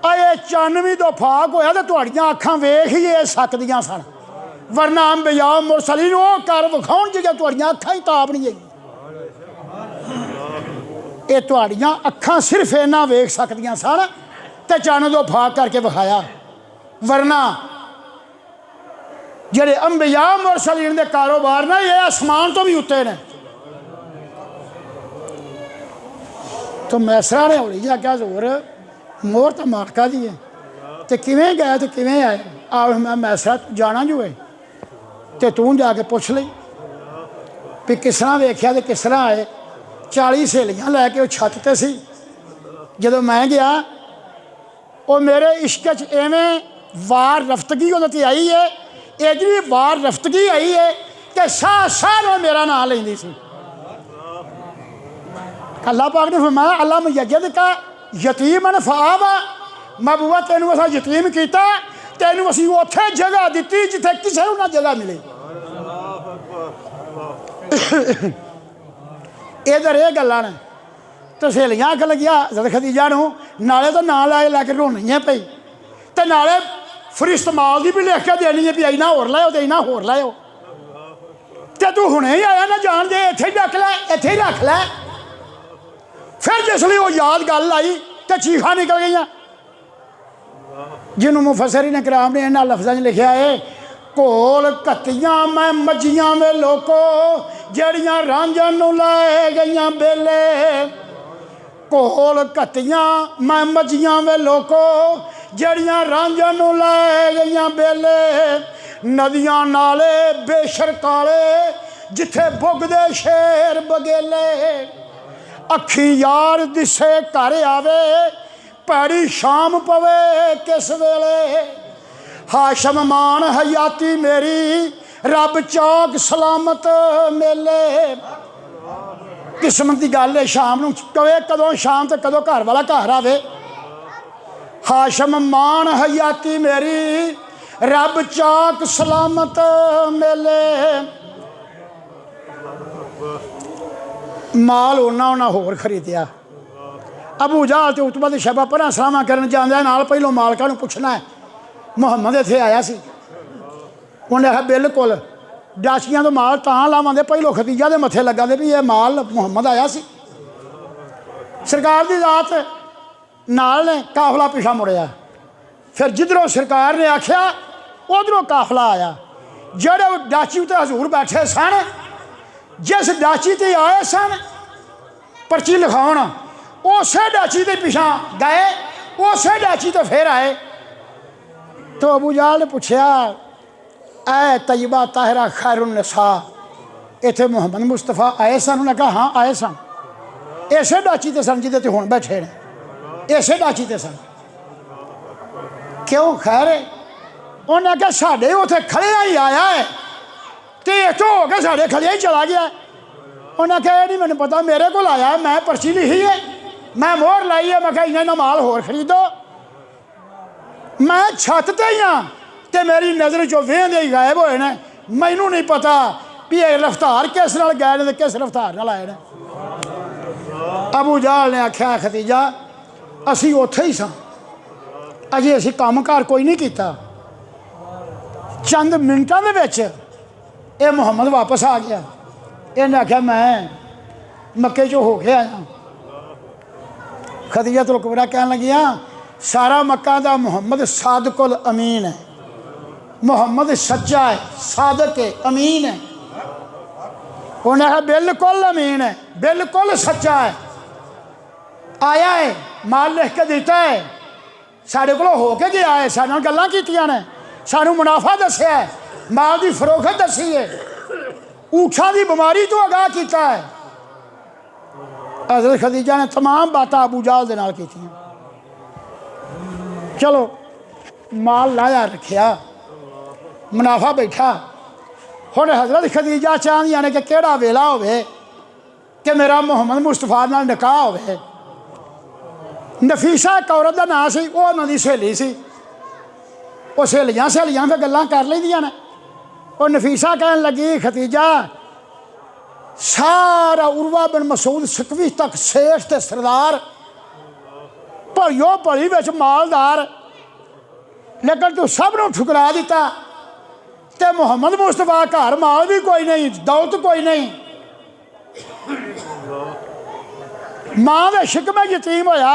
अये चानवी तो फाक होया तो तुहाड़ियां अखां वेख ही ये सकदियां सन, वरना अंबिया मुरसलीन वो कर विखाउण जिहड़ियां तुहाड़ियां अखां ही ताप नहीं है। ये तुहाड़ियां अखां सिर्फ इन्ना वेख सकदियां सन तो चन्न दो फाक करके विखाया। वरना जेडे अंबिया मुरसलीन दे कारोबार ने ये आसमान तो भी उत्ते ने। तो मैसरा ने हौली जा क्या जोर मोहर तो मालका दी है तो किवें गए तो किवें आए। आ मैं मैसरा जाना जो है तो तू जाके पुछ ली भी किस तरह वेख्या तो किस तरह आए। 40 सहेलियां लैके वो छत ते सी। जदों मैं गया वो मेरे इश्क च एवें वार रफ्तगी उहदे आई है, इहदी वार रफ्तगी आई है कि साह साह मेरा नाम लेंदी सी। अल्लाह पाक ने फरमाया अल्लाह मुय्यद का यतीमन फआवा, महबूबा तेनू असां यतीम कीता, तेनू असीं उत्थे जगह दित्ती जिथे किसी नूं ना जगह मिले। इधर ये गल्लां ने तो सहेलियां आखन लगियां हज़रत खदीजा नूं नाले तो नां लैके रोनी है पई ते नाले फरिश्त माल दी भी लिख के देनी है भी इना होर लाओ तो इना होर लाओ ते तू हुणे ही आया ना जान दे इत्थे ही रख लै, इत्थे ही रख लै। फिर जिसलिए वो याद गल आई तो चीखा निकल गई। जिन्होंने मुफस्सिरीन किराम ने इन्हां लफ्ज़ां च लिखा है कोल कत्तियां मैं मज्जियां वे लोको जड़ियां रांझन नूं लै गईयां बेले। कोल कत्तियां मैं मज्जियां वे लोको जड़ियां रांझन नूं लै गईयां बेले। नदियां नाले बेशर काले जिथे बुगदे शेर बगेले। अखी यार दिसे घर आवे पैड़ी शाम पवे किस वेले। हाशम मान हयाती मेरी रब चौक सलामत मेले। किस्मत की गल है शाम नूं कवे कदों शाम तो कदों घर वाला घर आवे। हाशम मान हयाती मेरी रब चौक सलामत मेले। माल उन्ना होर खरीदिया। अबू जहल तो उतबा शैबा पर सलामा करन जांदा नाल पहलों मालका नूं पुछना है मुहम्मद इत्थे आया सी। उन्हें आखिया बिल्कुल डाचियां तो माल तां लावांदे पहलों खदीजा दे मत्थे लगा दे भी ये माल मुहम्मद आया सी। सरकार दी जात नाल ने काफला पिछा मुड़िया। फिर जिधरों सरकार ने आख्या उधरों काफला आया। जेड़े डाची उत्ते हजूर बैठे सन जिस डाची ते आए सन पर्ची लिखाउण उस डाची के पिछा गए, उस डाची तो फिर आए। तो अबू जहल ने पूछया ऐ तय्यबा ताहिरा खैरुन निसा इत्थे मुहम्मद मुस्तफा आए सन? उन्हें कहा हाँ आए सन। इसे डाची ते सन जिदे ते हुण बैठे ने, इसे डाची ते सन। क्यों खैर है? उन्हें कहा साढ़े उत्थे खड़िया ही आया है तो इतों हो के साढ़े खड़िया ही चला गया। उन्हें कहा नहीं मैंने पता, मेरे को आया है, मैं पर्ची लिखी है, मैं मोहर लाई है, मैं कहा इन्हें माल होर खरीदो। मैं छत ते ही हाँ तो मेरी नज़र चो वेंदे ही गायब होए ने। मैनू नहीं पता भी ये रफ्तार किस नाल गए ने किस रफ्तार नाल आए ने। अबू जहल ने आख्या खदीजा असी उत्थे ही सां, अजे असी काम कार कोई नहीं किया। चंद मिनटां दे विच ये मुहम्मद वापस आ गया। इन्हें आख्या मैं मक्के चो हो के आया। खदीजा तो कुबरा कहन लगिया सारा मक्का दा मुहम्मद सादकुल अमीन है, मुहम्मद सच्चा है, सादक है, अमीन है। उन्हें कहा बिल्कुल अमीन है, बिल्कुल सच्चा है, आया है, माल लिख के दिता है, साढ़े को हो के गया है, साढ़े नाल गल्लां कीतियां ने, सानू मुनाफा दस्या है, माल की फरोखत दसी है, ऊँठां की बीमारी तो आगाह किया है। हज़रत खदीजा ने तमाम बातें अबू जहल दे नाल कीतियां। चलो माल लाया रखिया, मुनाफा बैठा। हुण हज़रत खदीजा चाहदियां ने कि केड़ा वेला होवे कि मेरा मुहम्मद मुस्तफा नाल निकाह होवे। नफीसा एक औरत का नाम सी, वो उन्होंने सहेली सी। वो सहेलियां सहेलियां फिर गल्लां कर लैंदियां ने। वो नफीसा कहन लगी खदीजा सारा उर्वा बिन मसूद सकवी तक सेठ ते सरदार भलियो भली विच मालदार, लेकिन तू सब नूं ठुकरा दिता ते मुहम्मद मुस्तफा घर माल भी कोई नहीं, दौलत कोई नहीं, मां दे शिक में यतीम होया,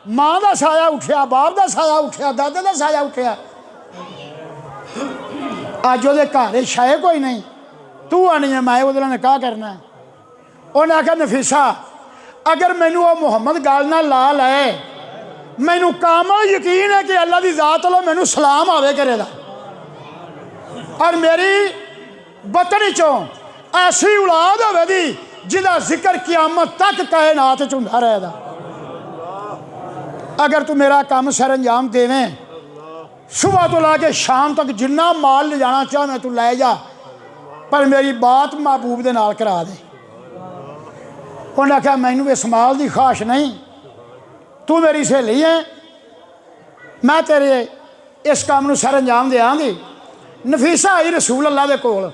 मां का साया उठिया, बाप का साया उठिया, दादे का साया उठिया। अज वो घर शायद कोई नहीं, तू आनी है मैं वो निकाह करना है। उन्हें आख्या नफीसा अगर मैनू वो मुहम्मद गल ना ला लै, मैनू कामल यकीन है कि अल्लाह की जात लो मैनू सलाम आवे करेगा और मेरी बतनी चो ऐसी औलाद होगी जिदा जिक्र क़यामत तक कायनात च हुंदा रहेगा। अगर तू मेरा काम सर अंजाम देवें, सुबह तो ला के शाम तक जिन्ना माल ले जाना चाह मैं तू लै जा, पर मेरी बात महबूब दे नाल करा दे। उन्हें आख्या मैनू इस माल की ख्वाहिश नहीं, तू मेरी सहेली है, मैं तेरे इस काम सर अंजाम देंगी। नफीसा आई रसूल अल्लाह के कोल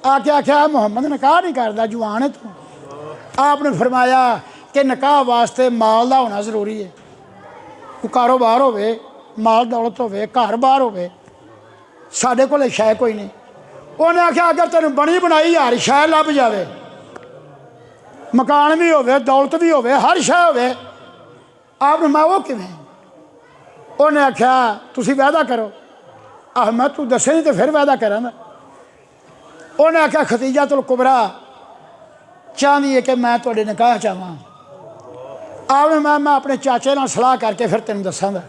आके आख्या मुहम्मद निकाह नहीं करता, जवान है तू। आपने फरमाया कि निकाह वास्ते माल का होना जरूरी है, कोई कारोबार होवे, माल दौलत होवे, घर बार होवे, साढ़े कोल शै कोई नहीं। उन्हें आख्या अगर तेन बनी बनाई हर शै लभ जाए, मकान भी होवे, दौलत भी होवे, हर शै होवे, आपने मैं वो किवें? उन्हें आख्या तुसी वादा करो। आह मैं तू दसे नहीं तो फिर वादा करांगा। उन्हें आख्या खतीजा तुल कुबरा चाहती है कि मैं तुहाडे निकाह चाहां। आपने मैं अपने चाचे नाल सलाह करके फिर तेन दसांगा।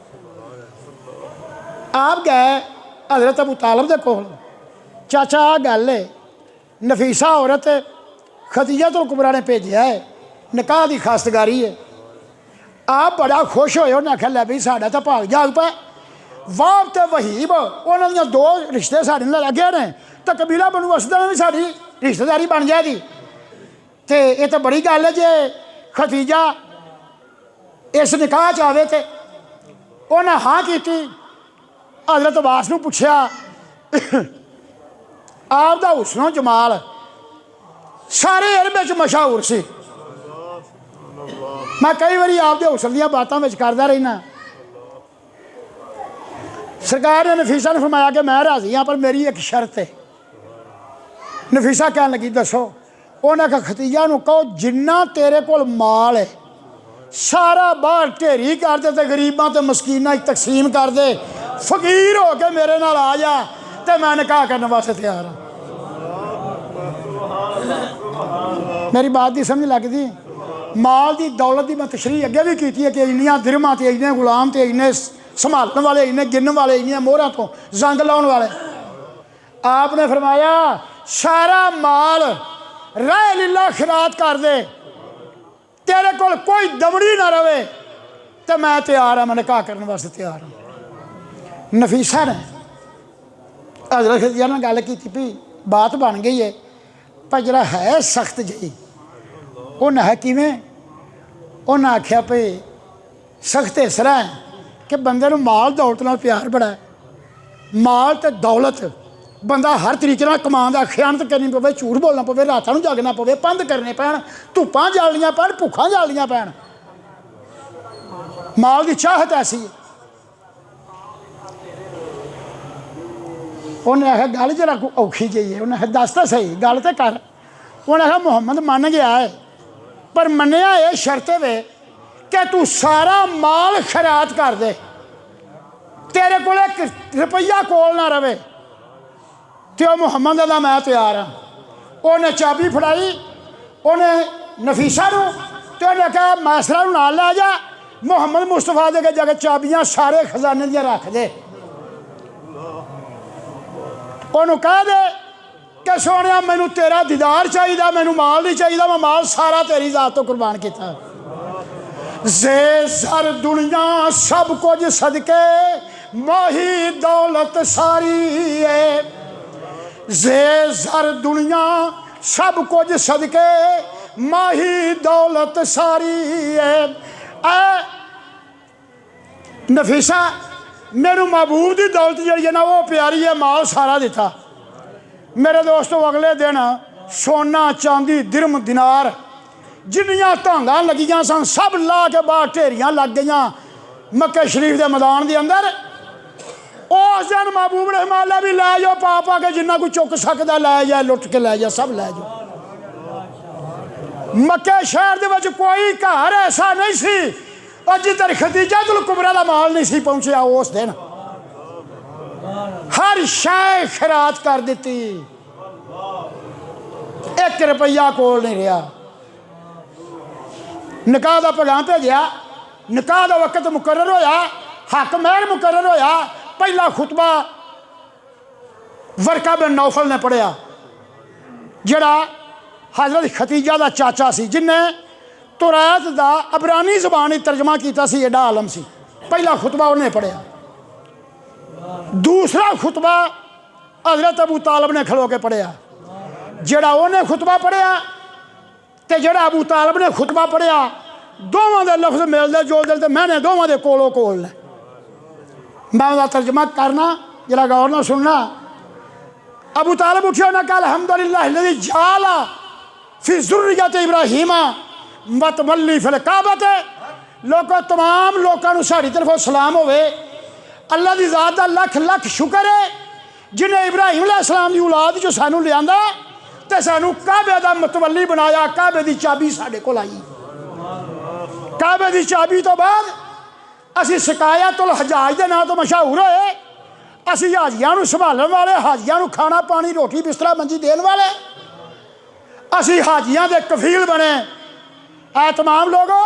आप गए हज़रत अबू तालिब दे कोल, चाचा आ गल है, नफीसा औरत खतीजा तुल कुबरा ने भेजा है, निकाह की खास्तगारी है। आप बड़ा खुश होए, उन्हें आख्या लै बई साडा तो भाग जाग पा। वाह तो वहीब उन्होंने दो रिश्ते साढ़े नाल लगे ने, तो कबीला बनू असदा भी साड़ी रिश्तेदारी बन जाएगी। तो ये तो बड़ी गल है जे खतीजा इस निकाह च आवे। तो उन्हें हाँ की। हज़रत अब्बास नूं पुछया, आपदा हुस्नो जमाल सारे इल्म च मशहूर सी। मैं कई बारी आपके हुस्न दी बातों में करता रहना। सरकार ने नफीसा ने फरमाया कि मैं राजी हाँ, पर मेरी एक शर्त है। नफीसा कहन लगी दसो। उन्हें कहा खतीजा नूं कहो जिन्ना तेरे कोल माल है सारा बाहर ढेरी कर दे, तो गरीबां ते मस्कीनां तकसीम कर दे, फकीर हो के मेरे नाल आ जा, तो मैं निकाह करने वास्ते तैयार हाँ। मेरी बात की समझ लगती? माल की दौलत की मैं तशरीह अगे भी की है कि इन्नियां दिरमां ते इन्ने गुलाम ते इन्ने संभालने वाले, इन्ने गिनने वाले, इन्नियां मोहरां तो जंग लाने वाले। आपने फरमाया सारा माल राह लीला खिरात कर दे, तेरे कोल कोई दमड़ी ना रवे, तो मैं तैयार हाँ, मैं निकाह करने वास्ते तैयार हाँ। नफीसा ने हज़रत खदीजा नाल गल की भी बात बन गई है, पर जरा है सख्त जी। उन्हें है किवें? उन्हें आख्या भाई सख्त इस तरह है कि बंदे नूं माल दौलत नाल प्यार बड़ा है। माल तो दौलत बंदा हर तरीके नाल कमांदा, खयानत करनी पवे, झूठ बोलना पवे, रातां नूं जागना पवे, पंध करने पैण, धुप्पां जालनियां पैण, भुखां जालनियां पैण। माल की चाहत ऐसी है। उन्हें आख्या गल जरा औखी जी है। उन्हें आख्या दस तो सही गल तो कर। उन्हें आख्या मुहम्मद मन गया है, पर मन्निया ये शर्त वे कि तू सारा माल खैरात कर दे, तेरे को एक रुपया कोल ना रवे, तो मुहम्मद दा मैं तैयार हाँ। उन्हें चाबी फड़ाई उन्हें नफीसा नूं, तो उन्हें कहा मैसरा नूं नाल लै जा, मुहम्मद मुस्तफा दे जगह चाबियां सारे खजाने दियां रख दे। उन्होंने कह दे कि सोनिया मैनू तेरा दीदार चाहिए, मैनू माल नहीं चाहिए, मैं माल सारा तेरी जात तो कुर्बान किया। जे सर दुनिया सब कुछ सदके माही दौलत सारी है, जे सर दुनिया सब कुछ सदके माही दौलत सारी है। नफीसा मेनू महबूब की दौलत जी है ना वो प्यारी है, माल सारा दिता। मेरे दोस्तों अगले दिन सोना चांदी दिरम दिनार जिन्नियां धांगा लगियां सन सब ला के बाहर ढेरियां लग गई मक्के शरीफ के मैदान के अंदर। उस दिन महबूब ने माला भी लै जाओ, पा पा के जिन्ना कोई चुक सकता लै जाए, लुट के लै जाए, सब लै जाओ। मक्के शहर दे विच कोई घर ऐसा नहीं सी और जिधर खदीजतुल कुबरा का माल नहीं सी पहुंचया उस दिन हर शय खैरात कर दी, 1 रुपया कोल नहीं रहा। निकाह का पैगाम भेजा, निकाह का वक्त मुकर्रर होया, हक महर मुकर्रर होया। पहला खुतबा वरका बिन नौफल ने पढ़िया, जड़ा हजरत खतीजा का चाचा सी, जिन्हें तुरैत का अबरानी ज़बान तर्जमा किया सी, एडा आलम सी। पहला खुतबा उन्हें पढ़िया। दूसरा खुतबा हजरत अबू तालब ने खलो के पढ़िया। जड़ा उन्हें खुतबा पढ़िया तो जड़ा अबू तालब ने खुतबा पढ़िया, दोवां दे लफ्ज़ मिलते जुलते, तो मैंने दोवां दे कोलों कोल ने। मैं उसका तर्जमा करना, जरा गौर ना सुनना। अबू तालब उठिया ना कल अल्हम्दुलिल्लाह लज़ी जाला फी ज़ुर्रियत इब्राहीमा मतमल्ली फिल काबत। लोगों तमाम लोगों साड़ी तरफों सलाम होवे। अल्लाह की ज़ात का लख लख शुक्र है जिन्हें इब्राहीम अलैहिस्सलाम की औलाद जो सानू लिया तो सानू काबे का मतवली बनाया। काबे की चाबी साढ़े कोल आई। काबे की चाबी तो बाद असी शिकायतुल हजाज के नाम तो मशहूर होए। असी हाजियां नू संभालने वाले, हाजियां नू खाना पानी रोटी बिस्तरा मंजी देने वाले, असी हाजियां दे कफील बने। ऐ तमाम लोगों,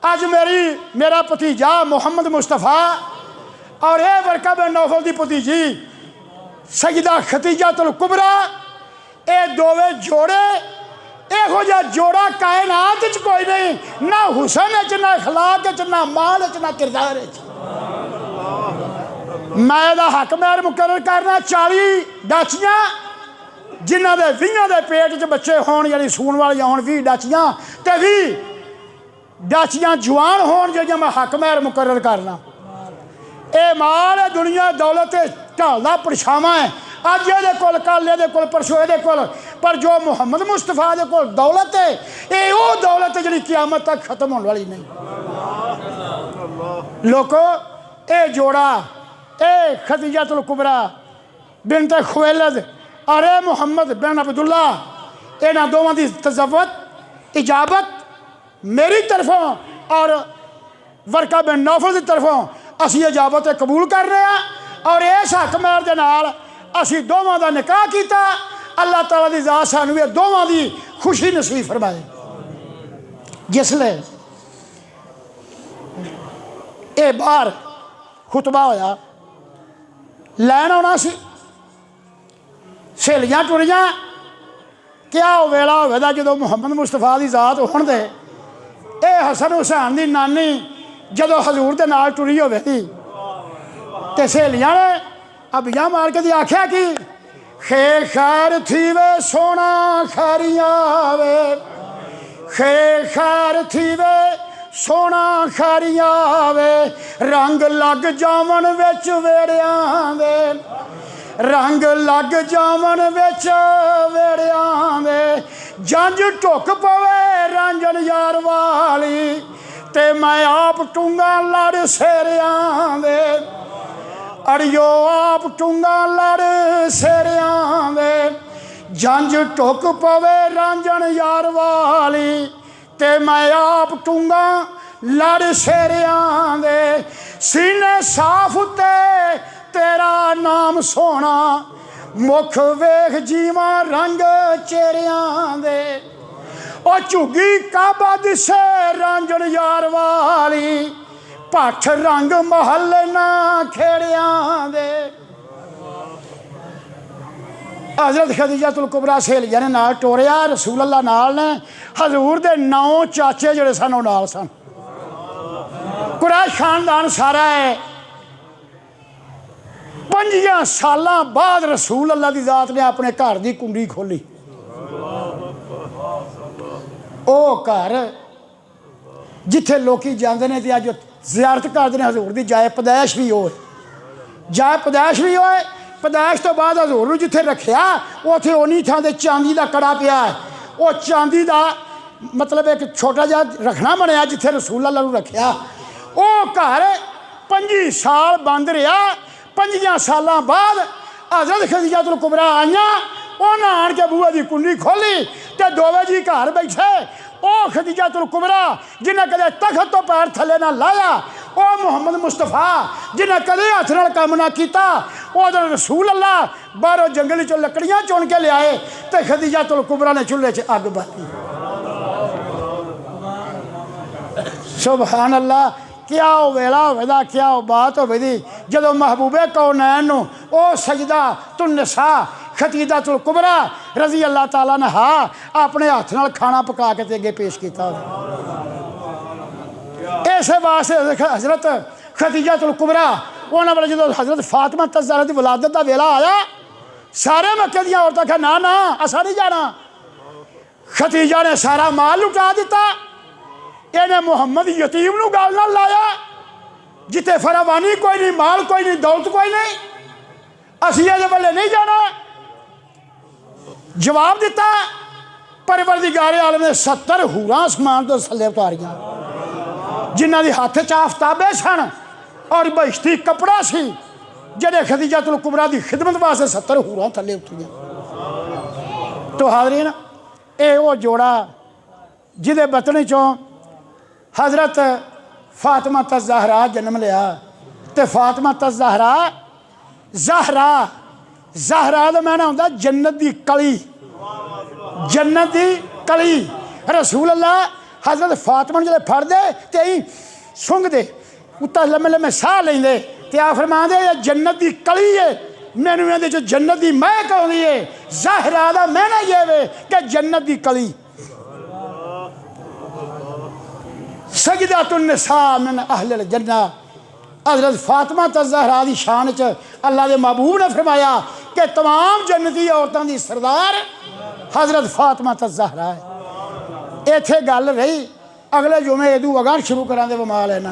अज मेरा भतीजा मुहम्मद मुस्तफा और यह वरका बिन नौफल की भतीजी सईदा खतीजतुल कुबरा, ये दोवे जोड़े, इहो जिहा जोड़ा कायनात च कोई नहीं, ना हुसन च, ना अखलाक च, ना माल च, ना किरदार च। मैं इहदा हक महर मुकर्रर करना 40 डाचियां जिन्हां दे 20 दे पेट च बच्चे होण, यानी सूण वाली होण 20 डाचियां, ते 20 डाचियां जवान होण, जिहड़ियां मैं हक महर मुकर्रर करना। ये माल है, दुनिया दौलत ढालदा परछावां है। अज ये कोल, कल ये कोल, परसों ये कोल, पर जो मुहम्मद मुस्तफा दे कोल दौलत है, ये वो दौलत है जिहड़ी क़यामत तक खत्म होने वाली नहीं। लोगों, ये जोड़ा, ये खदीजतुल कुबरा बिनत खुवैलद और ए मुहम्मद बिन अब्दुल्ला, इन्हां दोवां दी तज़व्वुज इजाबत मेरी तरफों और वरका बिन नौफल की तरफों असी इजाबत कबूल कर रहे हैं। और इस हक महर दे नाल असी दोवां दा निकाह किया। अल्लाह ताला दी ज़ात सानू ये दोवां दी खुशी नसीब फरमाए। जिसले ये बाहर खुतबा होया, लैन आना सी, सहेलियां टुरियां, क्या वो वेला होवेगा जो मुहम्मद मुस्तफा की ज़ात होण दे, ये हसन हुसैन की नानी जदों हजूर के नाल टुरी होवेगी ते सहेलियां ने अबियां मार के आख्या कि खैर खैर थी वे सोना खैरियां वे, खैर खैर थी वे सोना खैरियां वे, रंग लग जावन विच वेड़ियां दे, रंग लग जावन विच वेड़ियां दे, जंज टुक पवे रांझण यार वाली, ते मैं आप टूंगा लड़ सेरियां दे, अड़ियो आप टूंगा लड़ सेरियां दे, जंज टुक पवे रांझण यार वाली, ते मैं आप टूंगा लड़ सेरियां दे, सीने साफ ते तेरा नाम सोना, मुख वेख जीवा रंग चेहरियां दे, ओ झुगी काबा दिसे रांझण यार वाली, भट्ठ रंग महल ना खेड़ियां दे। हजरत खदीजतुल कुबरा सहेलियां ने नाल टोरिया, रसूल अल्लाह नाल ने, हजूर दे 9 चाचे जिहड़े सन ओह नाल सन, कुरैश खानदान सारा है। 5 सालां बाद रसूल अल्लाह की ज़ात ने अपने घर की कुंडी खोली। ਉਹ घर जिथे लोग जाते हैं तो अज जियारत करते हैं हजूर की, जाए पैदाइश भी होए, जाए पैदाइश भी होए। पैदाइश तो बाद हजूर नूं जिथे रखिया उत्थे उन्हीं थां ते चांदी का कड़ा पिया है। वो चांदी का मतलब एक छोटा जिहा रखना बनया जिथे रसूल अल्लाह नूं रखिया। वो घर 25 साल बंद रहा। 5 सालों बाद हजरत खदीजतुल कुबरा आईयां, उन्हें आन के बूहे की कुंडी खोली तो दोवे जी घर बैठे। ਉਹ ਖਦੀਜਾਤੁਲ ਕੁਬਰਾ जिन्हें कदे तखत तो पैर थले ना लाया, ਉਹ ਮੁਹੰਮਦ ਮੁਸਤਫਾ जिन्हें कदे हथ नाल काम ना किया, ਉਹਦੇ रसूल अल्लाह बाहरों जंगल चो लकड़ियां चुन के लियाए तो खदीजातुल कुबरा ने चूल्हे च अग बाली। सुभान अल्लाह, क्या वो वेला होवेगा, क्या वो बात होवेगी जदों महबूबे कौनैन नूं ओ सजदा तुन्निसा खदीजातुल कुबरा रजी अल्लाह ताला ने हा अपने हाथ नाल खाना पका के अगे पेश किया। इस वास्ते हजरत खदीजातुल कुबरा उन्होंने वाले जो हजरत फातिमा ज़हरा की विलादत का वेला आया, सारे मक्के दी औरतां कहा ना ना असा नहीं जाना। खदीजा ने सारा माल लुटा दिता, इन्हें मुहम्मद यतीम नूं गल नाल लाया, जिते फरावानी कोई नहीं, माल कोई नहीं, दौलत कोई नहीं, असीं इहदे वाले नहीं जाना। जवाब दिता परवरदिगारे आलम ने 70 हूरां आसमान तो थल्ले उतारियां, जिन्हां दे हत्थ च आफताबे सन और बहिश्ती कपड़ा सी, जिहड़े खदीजातुल कुबरा की खिदमत वास्ते 70 हूरां थल्ले उतरियां। तो हाज़रीन, ये वो जोड़ा जिहदे बतने चों हज़रत फातिमा ज़हरा जन्म लिया। तो फातिमा ज़हरा, ज़हरा ज़हरा का मैंने होंदा जन्नत की कली, जन्नत की कली। रसूल अल्लाह हज़रत फातिमा जो फड़दे तो यही सुंघ दे उत्ता लम्मे लम्मे साह लेंदे ते आ फरमांदे जन्नत की कली है, मैनू इहदे चों जन्नत की महक आउंदी है। ज़हरा दा मैना ये वे कि जन्नत की कली। सजदातुन निसा मिन अहलिल जन्ना, हज़रत फातिमा ज़हरा की शान च अल्लाह के महबूब ने फरमाया कि तमाम जन्नती औरतों की सरदार हज़रत फातिमा ज़हरा है। इत्थे गल रही, अगले जुमे इदू अगां शुरू करांगे। वमाल है ना